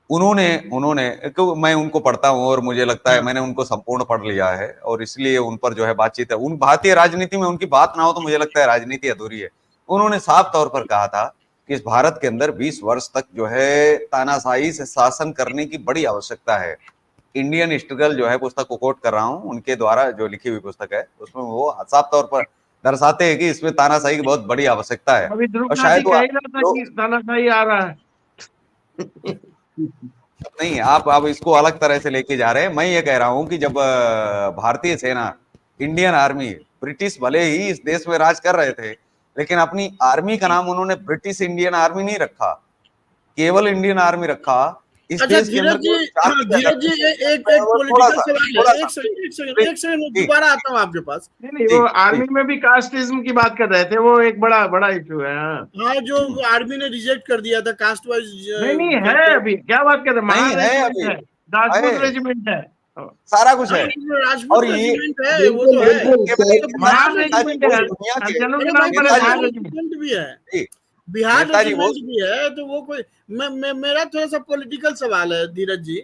उन्होंने क्यों मैं उनको पढ़ता हूँ और मुझे लगता है हाँ। मैंने उनको संपूर्ण पढ़ लिया है और इसलिए उन पर जो है बातचीत है। उन भारतीय राजनीति में उनकी बात ना हो तो मुझे लगता है राजनीति अधूरी है। उन्होंने साफ तौर पर कहा था कि इस भारत के अंदर 20 वर्ष तक जो है तानाशाही से शासन करने की बड़ी आवश्यकता है। इंडियन स्ट्रगल जो है पुस्तक को कोट कर रहा हूँ, उनके द्वारा जो लिखी हुई पुस्तक है उसमें वो साफ तौर पर दर्शाते हैं कि इसमें तानाशाही की बहुत बड़ी आवश्यकता है। अभी और ध्रुवनाथ जी शायद कह ही रहा था कि तानाशाही आ रहा है। नहीं, आप इसको अलग तरह से लेके जा रहे हैं। मैं ये कह रहा हूं कि जब भारतीय सेना, इंडियन आर्मी, ब्रिटिश भले ही इस देश में राज कर रहे थे लेकिन अपनी आर्मी का नाम उन्होंने ब्रिटिश इंडियन आर्मी नहीं रखा, केवल इंडियन आर्मी रखा। इस अच्छा देश के अंदर धीरज जी एक थोड़ा पॉलिटिकल सा सवाल है। एक सेकंड मैं दोबारा आता हूँ आपके पास। नहीं, वो आर्मी में भी कास्टिज्म की बात कर रहे थे, वो एक बड़ा इशू है। हाँ, जो आर्मी ने रिजेक्ट कर दिया था कास्ट वाइज। नहीं है, अभी क्या बात कर रहे हैं? नहीं महान है, रेजिमेंट अभी है, राजपूत है, रेजिमेंट है, सारा कुछ है। राजपूत और ये रेजिमेंट है, वो तो है। महान रेजिमेंट है, दुनिया के हरिजनों के अरे नाम भाई, पर है बिहार महान रेजिमेंट। रेजिमेंट भी है, जी, बिहार नेताजी रेजिमेंट बोस, भी है। तो वो कोई मेरा थोड़ा सा पॉलिटिकल सवाल है धीरज जी।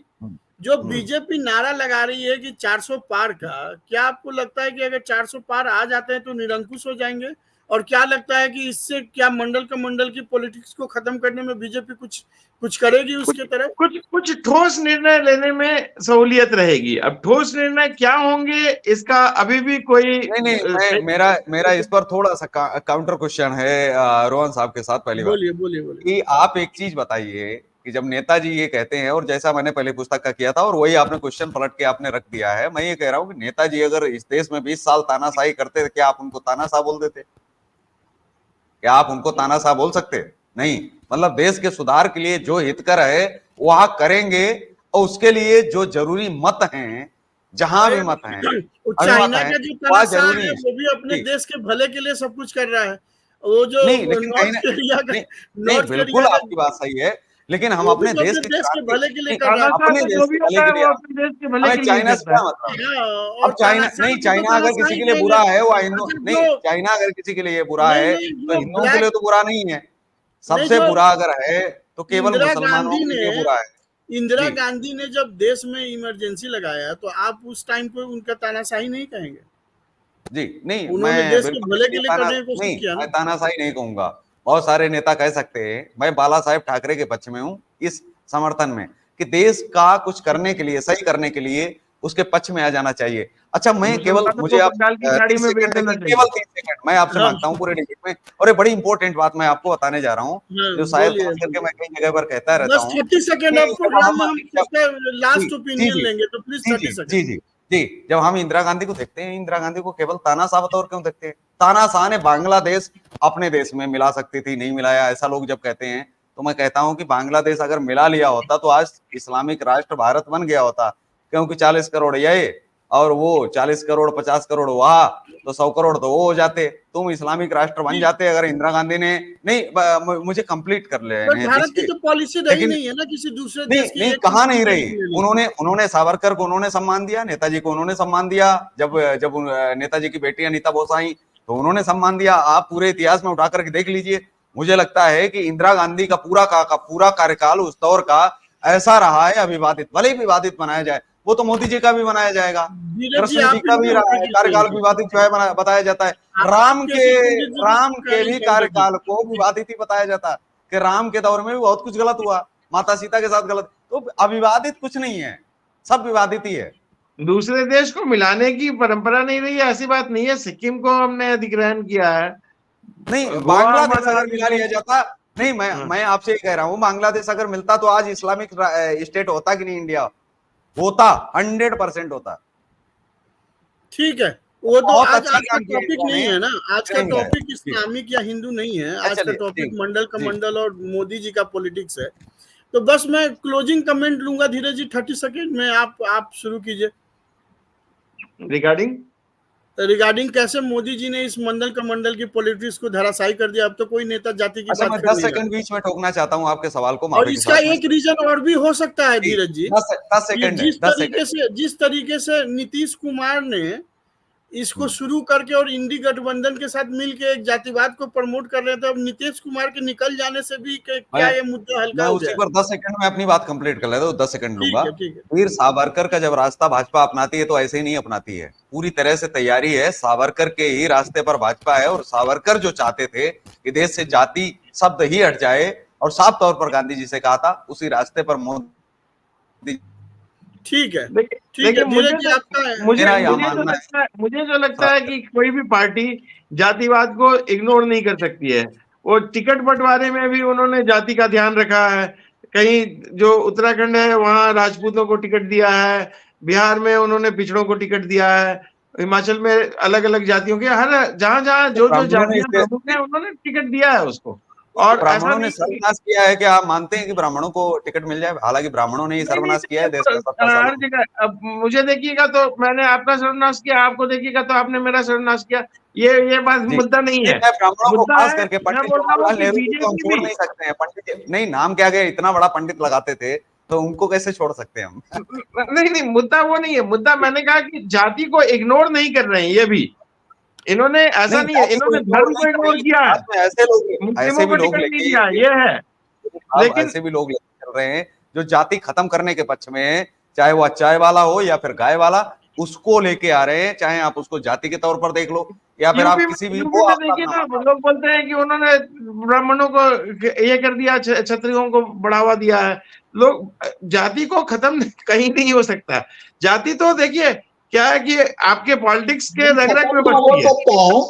जो बीजेपी नारा लगा रही है कि 400 पार का, क्या आपको लगता है कि अगर 400 पार आ जाते हैं तो निरंकुश हो जाएंगे? और क्या लगता है कि इससे क्या मंडल का मंडल की पॉलिटिक्स को खत्म करने में बीजेपी कुछ करेगी उसके तरफ? कुछ ठोस निर्णय लेने में सहूलियत रहेगी। अब ठोस निर्णय क्या होंगे इसका अभी भी कोई नहीं, मेरा इस पर थोड़ा सा काउंटर क्वेश्चन है रोहन साहब के साथ। पहली बात बोलिए कि आप एक चीज बताइए कि जब नेताजी ये कहते हैं, और जैसा मैंने पहले पुस्तक का किया था और वही आपने क्वेश्चन पलट के आपने रख दिया है, मैं ये कह रहा हूँ कि नेताजी अगर इस देश में 20 साल तानाशाही करते थे, क्या आप उनको तानाशाह बोल देते? क्या आप उनको तानाशाह बोल सकते? नहीं, मतलब देश के सुधार के लिए जो हितकर है वह करेंगे, और उसके लिए जो जरूरी मत हैं, जहां भी मत हैं, चाइना का जो तानाशाह जरूरी है वो भी अपने जी। देश के भले के लिए सब कुछ कर रहा है। वो जो नहीं, लेकिन कहीं नॉर्थ कोरिया का नहीं, बिल्कुल आपकी बात सही है, लेकिन हम अपने देश के भले के लिए कर रहा है। तानाशाह अपने तो देश जो के भी भले होता है के लिए, वो अपने देश के भले हमें के लिए चाइना से करता क्या है। मतलब? अब चाइना नहीं, चाइना अगर किसी के लिए बुरा है वो हिंदू नहीं, चाइना अगर किसी के लिए बुरा है तो हिंदुओं के लिए तो बुरा नहीं है। सबसे बुरा अगर है तो केवल मुसलमानों के लिए बुरा है। इंदिरा गांधी ने जब देश में इमरजेंसी लगाया तो आप उस टाइम पे उनका तानाशाही नहीं कहेंगे? जी नहीं, उन्होंने देश के भले के लिए करने की कोशिश किया ना। मैं तानाशाही नहीं कहूंगा। बहुत सारे नेता कह सकते हैं, मैं बाला साहेब ठाकरे के पक्ष में हूँ इस समर्थन में कि देश का कुछ करने के लिए, सही करने के लिए उसके पक्ष में आ जाना चाहिए। अच्छा, मैं केवल मुझे आप 30 सेकंड केवल 30 सेकंड मैं आपसे मांगता हूँ पूरे डिबेट में, और एक बड़ी इंपॉर्टेंट बात मैं आपको बताने जा रहा हूँ जो शायद खास करके मैं कई जगह पर कहता रहता हूँ। बस 30 सेकंड अब प्रोग्राम में हम इसका लास्ट ओपिनियन लेंगे, तो प्लीज 30 सेकंड। जी, जब हम इंदिरा गांधी को देखते हैं, इंदिरा गांधी को केवल तानाशाह बतौर क्यों देखते हैं? तानाशाह ने बांग्लादेश अपने देश में मिला सकती थी, नहीं मिलाया, ऐसा लोग जब कहते हैं तो मैं कहता हूं कि बांग्लादेश अगर मिला लिया होता तो आज इस्लामिक राष्ट्र भारत बन गया होता, क्योंकि 40 करोड़ ये और वो 40 करोड़ 50 करोड़ वहां, तो 100 करोड़ तो वो हो जाते, तुम इस्लामिक राष्ट्र बन जाते अगर इंदिरा गांधी ने नहीं। मुझे कंप्लीट कर ले, भारत की तो पॉलिसी रही नहीं है ना किसी दूसरे देश की। नहीं, कहाँ नहीं रही। उन्होंने सावरकर को उन्होंने सम्मान दिया, नेताजी को उन्होंने सम्मान दिया, जब नेताजी की बेटी अनीता बोस आई तो उन्होंने सम्मान दिया। आप पूरे इतिहास में उठा करके देख लीजिए। मुझे लगता है कि इंदिरा गांधी का पूरा कार्यकाल उस दौर का ऐसा रहा है अविवादित, भले ही विवादित बनाया जाए, वो तो मोदी जी का भी बनाया जाएगा, कृष्ण जी का भी रहा है कार्यकाल विवादित जो है बताया जाता है। राम के भी कार्यकाल को विवादित ही बताया जाता है कि राम के दौर में भी बहुत कुछ गलत हुआ, माता सीता के साथ गलत। तो अविवादित कुछ नहीं है, सब विवादित ही है। दूसरे देश को मिलाने की परंपरा नहीं रही है, ऐसी बात नहीं है। सिक्किम को हमने अधिग्रहण किया है, नहीं बांग्लादेश अगर मिला लिया जाता, नहीं मैं आपसे ये कह रहा हूँ, बांग्लादेश अगर मिलता तो आज इस्लामिक स्टेट होता कि नहीं इंडिया? होता, 100% होता। ठीक है, वो तो बहुत आज अच्छा का काम किया टॉपिक इन्होंने। नहीं है ना, आज का करेंगे। टॉपिक इस्लामिक या हिंदू नहीं है, आज का चलिए, टॉपिक ठीक, मंडल का जी। मंडल और मोदी जी का पॉलिटिक्स है। तो बस मैं क्लोजिंग कमेंट लूंगा धीरज जी, 30 सेकेंड में आप शुरू कीजिए रिगार्डिंग कैसे मोदी जी ने इस मंडल कमंडल की पॉलिटिक्स को धराशायी कर दिया। अब तो कोई नेता जाति की अच्छा, बात मैं कर 10 नहीं रहा। सेकंड बीच में टोकना चाहता हूँ आपके सवाल को, और माफी के इसका साथ में। एक रीजन और भी हो सकता है जी, धीरज जी, 10 ये सेकंड है, 10 सेकंड। जिस तरीके से नीतीश कुमार ने इसको शुरू करके और इंडी गठबंधन के साथ मिलके एक जातिवाद को प्रमोट कर रहे थे, अब नीतीश कुमार के निकल जाने से भी क्या ये मुद्दा हल्का मैं हो उसी गया? पर 10 सेकंड में अपनी बात कंप्लीट कर लेता हूँ, 10 सेकंड लूंगा। ठीक है। वीर सावरकर का जब रास्ता भाजपा अपनाती है तो ऐसे ही नहीं अपनाती है, पूरी तरह से तैयारी है। सावरकर के ही रास्ते पर भाजपा है, और सावरकर जो चाहते थे कि देश से जाति शब्द ही हट जाए, और साफ तौर पर गांधी जी से कहा था, उसी रास्ते पर मोदी। ठीक है, देखिए, मुझे जो लगता है कि कोई भी पार्टी जातिवाद को इग्नोर नहीं कर सकती है। वो टिकट बंटवारे में भी उन्होंने जाति का ध्यान रखा है। कहीं जो उत्तराखंड है वहां राजपूतों को टिकट दिया है, बिहार में उन्होंने पिछड़ों को टिकट दिया है, हिमाचल में अलग अलग जातियों के, हर जहां जहां जो जातियां प्रमुख है उन्होंने टिकट दिया है उसको। और ब्राह्मणों ने सर्वनाश किया है, क्या आप मानते हैं कि ब्राह्मणों को टिकट मिल जाए? हालांकि ब्राह्मणों ने ही सर्वनाश किया है देश का 70 साल। हर जगह, अब मुझे देखिएगा तो मैंने आपका सर्वनाश किया, आपको देखिएगा तो आपने मेरा सर्वनाश किया। ये बात मुद्दा नहीं है। मैं ब्राह्मणों को खास करके मैं पंडित बोल रहा हूँ जवाहरलाल कि नेहरू को तो हम बीजेपी छोड़ भी नहीं सकते हैं। पंडित नहीं, नाम क्या गया, इतना बड़ा पंडित लगाते थे तो उनको कैसे छोड़ सकते हैं हम? नहीं, मुद्दा वो नहीं है। मुद्दा मैंने कहा कि जाति को इग्नोर नहीं कर रहे हैं। ये भी इन्होंने ऐसा नहीं है, इन्होंने धर्म को इग्नोर किया है, ऐसे लोग, मुस्लिमों को टिकट नहीं दिया, ये है। लेकिन ऐसे भी लोग चल रहे हैं जो जाति खत्म करने के पक्ष में है, चाहे वो चाय वाला हो या फिर गाय वाला, उसको लेके आ रहे हैं। चाहे आप उसको जाति के तौर पर देख लो या फिर आप किसी भी यूपी में देखिए ना, लोग बोलते हैं कि उन्होंने ब्राह्मणों को ये कर दिया, क्षत्रियों को बढ़ावा दिया है। लोग, जाति को खत्म कहीं नहीं हो सकता। जाति तो देखिए क्या है कि आपके पॉलिटिक्स के रग रग में बसती है।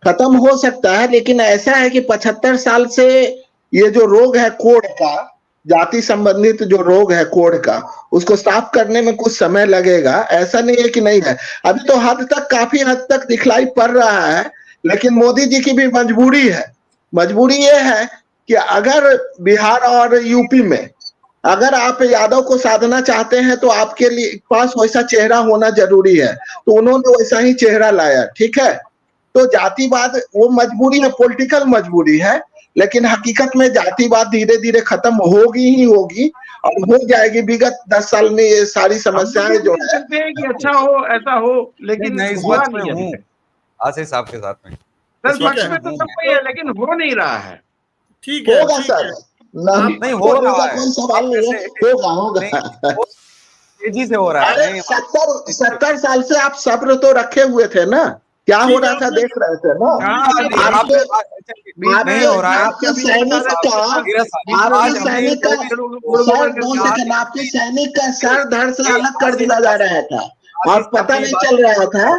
खत्म हो सकता है, लेकिन ऐसा है कि 75 साल से ये जो रोग है कोढ़ का, जाति संबंधित जो रोग है कोढ़ का, उसको साफ करने में कुछ समय लगेगा। ऐसा नहीं है कि नहीं है, अभी तो काफी हद तक दिखलाई पड़ रहा है। लेकिन मोदी जी की भी मजबूरी है। मजबूरी ये है कि अगर बिहार और यूपी में अगर आप यादव को साधना चाहते हैं तो आपके लिए पास वैसा चेहरा होना जरूरी है। तो उन्होंने वैसा ही चेहरा लाया, ठीक है। तो जातिवाद वो मजबूरी है, पॉलिटिकल मजबूरी है, लेकिन हकीकत में जातिवाद धीरे धीरे खत्म होगी ही होगी, और हो जाएगी। विगत 10 साल में ये सारी समस्याएं जो है कि अच्छा हो, ऐसा हो, लेकिन मैं इस पक्ष में हूँ आशीष साहब के साथ में, इस पक्ष में तो सब है, लेकिन हो नहीं रहा है। ठीक है, होगा सर, नहीं हो रहा है, कोई सवाल नहीं है, होगा तेजी से हो रहा है। अरे 70 साल से आप सब्र तो रखे हुए थे ना, क्या हो रहा था देख रहे थे ना। आपके सैनिक का सर धड़ से अलग कर दिया जा रहा था और पता नहीं चल रहा था।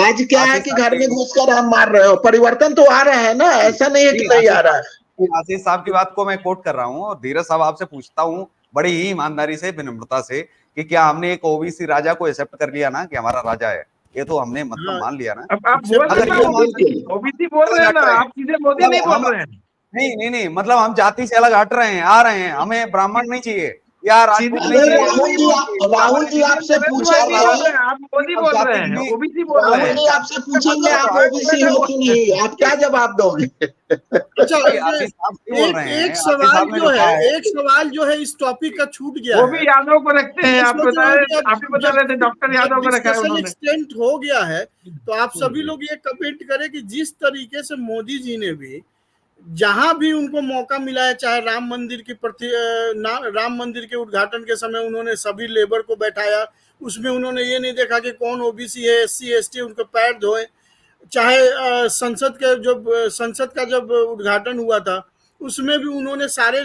आज क्या है कि घर में घुसकर हम मार रहे हो। परिवर्तन तो आ रहा है ना, ऐसा नहीं है कि नहीं आ रहा है। आशीष साहब की बात को मैं कोट कर रहा हूँ, और धीरज साहब आपसे पूछता हूँ बड़ी ही ईमानदारी से, विनम्रता से, कि क्या हमने एक ओबीसी राजा को एक्सेप्ट कर लिया ना कि हमारा राजा है? ये तो हमने मतलब मान लिया ना। आप ओबीसी बोल रहे हैं ना, आप सीधे मोदी नहीं बोल रहे हैं। नहीं, मतलब हम जाति से अलग हट रहे हैं, आ रहे हैं। हमें ब्राह्मण नहीं चाहिए या राजपूत नहीं चाहिए। राहुल जी आपसे पूछेंगे, आप मोदी बोल रहे हैं, ओबीसी बोल रहे हैं। राहुल जी आपसे पूछेंगे आप ओबीसी हो कि नहीं, आप क्या जवाब दोगे? अच्छा, एक सवाल जो है इस टॉपिक का छूट गया, वो भी यादव को रखते हैं। आप बता रहे थे डॉक्टर यादव को रखा है उन्होंने। एक्सटेंट हो गया है तो आप सभी लोग ये कमेंट करें कि जिस तरीके से मोदी जी ने भी जहां भी उनको मौका मिला है, चाहे राम मंदिर के उद्घाटन के समय उन्होंने सभी लेबर को बैठाया, उसमें उन्होंने ये नहीं देखा कि कौन ओबीसी है, एससी एसटी, उनके पैर धोए। चाहे संसद का जब उद्घाटन हुआ था उसमें भी उन्होंने सारे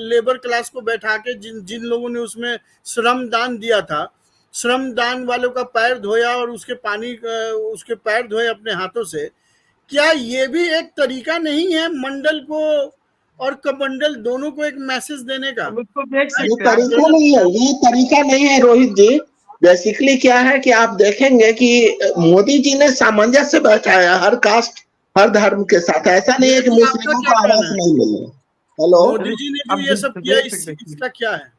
लेबर क्लास को बैठा के जिन लोगों ने उसमें श्रम दान दिया था, श्रम दान वालों का पैर धोया और उसके पैर धोए अपने हाथों से। क्या ये भी एक तरीका नहीं है मंडल को और कमंडल दोनों को एक मैसेज देने का। उसको देख ये सकते हैं तरीका नहीं है, ये तरीका नहीं है रोहित जी। बेसिकली क्या है कि आप देखेंगे कि मोदी जी ने सामंजस्य बैठाया हर कास्ट हर धर्म के साथ। ऐसा नहीं है कि आपका मुस्लिमों क्या को आवाज कहना है? नहीं मिल रहा। हेलो, मोदी जी ने जो ये सब किया, इसका क्या है?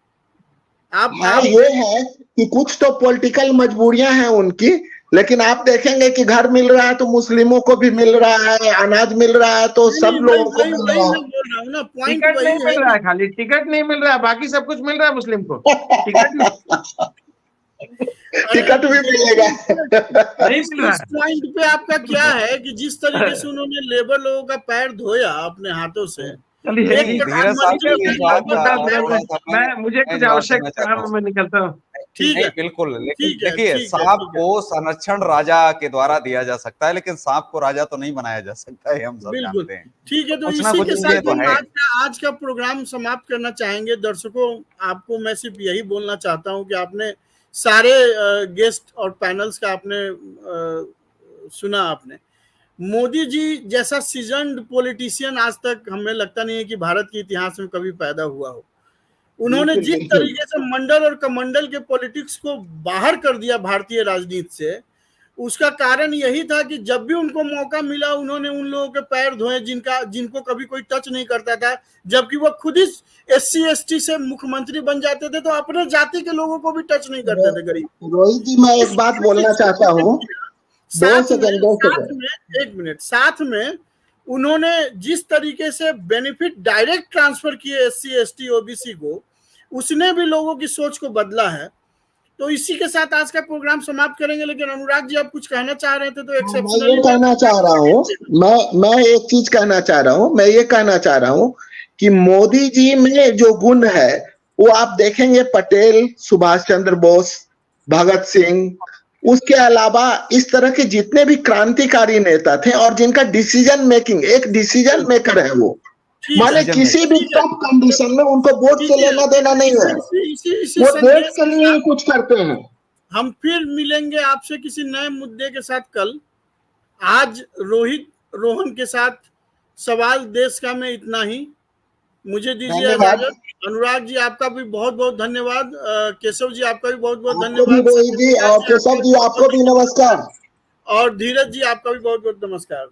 हाँ ये है कि कुछ तो पॉलिटिकल मजबूरियां हैं उनकी, लेकिन आप देखेंगे कि घर मिल रहा है तो मुस्लिमों को भी मिल रहा है, अनाज मिल रहा है तो सब लोगों को मिल रहा है। मैं बोल रहा हूँ ना, पॉइंट टिकट वही नहीं मिल है। रहा है, खाली टिकट नहीं मिल रहा है, बाकी सब कुछ मिल रहा है मुस्लिम को, टिकट नहीं टिकट भी मिलेगा। नहीं इस मिल रहा है। पॉइंट पे आपका क्या है कि जिस तरीके से उन्होंने लेबर लोगों का पैर धोया अपने हाथों से, चलिए एक नहीं, धीरज साहब, प्रधानमंत्री इस ने बात का लेबर थोड़ा सा मैं मुझे कुछ जवाब आवश्यक देना चाहता काम हूँ। में निकलता हूँ। ठीक नहीं है, बिल्कुल, लेकिन ठीक है, देखिए, ठीक है, सांप ठीक है। को संरक्षण राजा के द्वारा दिया जा सकता है, लेकिन सांप को राजा तो नहीं बनाया जा सकता है, हम सब बिल्कुल जानते हैं। ठीक है। तो कुछ ना इसी कुछ के चीजें साथ तो हम है। आज का प्रोग्राम समाप्त करना चाहेंगे। दर्शकों, आपको मैं सिर्फ यही बोलना चाहता हूं कि आपने सारे गेस्ट और पैनल्स का आपने सुना। आपने मोदी जी जैसा सीजन्ड पॉलिटिशियन आज तक हमें लगता नहीं है कि भारत के इतिहास में कभी पैदा हुआ हो। उन्होंने बिल्कुल, जिस बिल्कुल। तरीके से मंडल और कमंडल के पॉलिटिक्स को बाहर कर दिया भारतीय राजनीति से, उसका कारण यही था कि जब भी उनको मौका मिला उन्होंने उन लोगों के पैर धोए जिनको कभी कोई टच नहीं करता था, जबकि वो खुद ही SC ST से मुख्यमंत्री बन जाते थे तो अपने जाति के लोगों को भी टच नहीं करते थे गरीब। रोहित जी, मैं एक बात बोलना चाहता हूँ। साथ में उन्होंने जिस तरीके से बेनिफिट डायरेक्ट ट्रांसफर किए SC ST OBC को, उसने भी लोगों की सोच को बदला है। तो इसी के साथ आज का प्रोग्राम समाप्त करेंगे। लेकिन अनुराग जी, आप कुछ कहना चाह रहे थे तो मैं एक्सेप्शनली ये कहना चाह रहा हूँ, मैं एक चीज कहना चाह रहा हूँ। मैं ये कहना चाह रहा हूँ कि मोदी जी में जो गुण है वो आप देखेंगे पटेल, सुभाष चंद्र बोस, भगत सिंह, उसके अलावा इस तरह के जितने भी क्रांतिकारी नेता थे और जिनका डिसीजन मेकिंग, एक डिसीजन मेकर है वो, माने किसी भी टफ कंडीशन में उनको वोट से लेना देना नहीं है, वो देश के लिए ही कुछ करते हैं। हम फिर मिलेंगे आपसे किसी नए मुद्दे के साथ कल। आज रोहन के साथ सवाल देश का में इतना ही। मुझे दीजिए इजाजत। अनुराग जी, आपका भी बहुत बहुत धन्यवाद। केशव जी, आपका भी बहुत बहुत धन्यवाद। रोहित जी और केशव जी, आपको भी नमस्कार। और धीरज जी, आपका भी बहुत बहुत नमस्कार।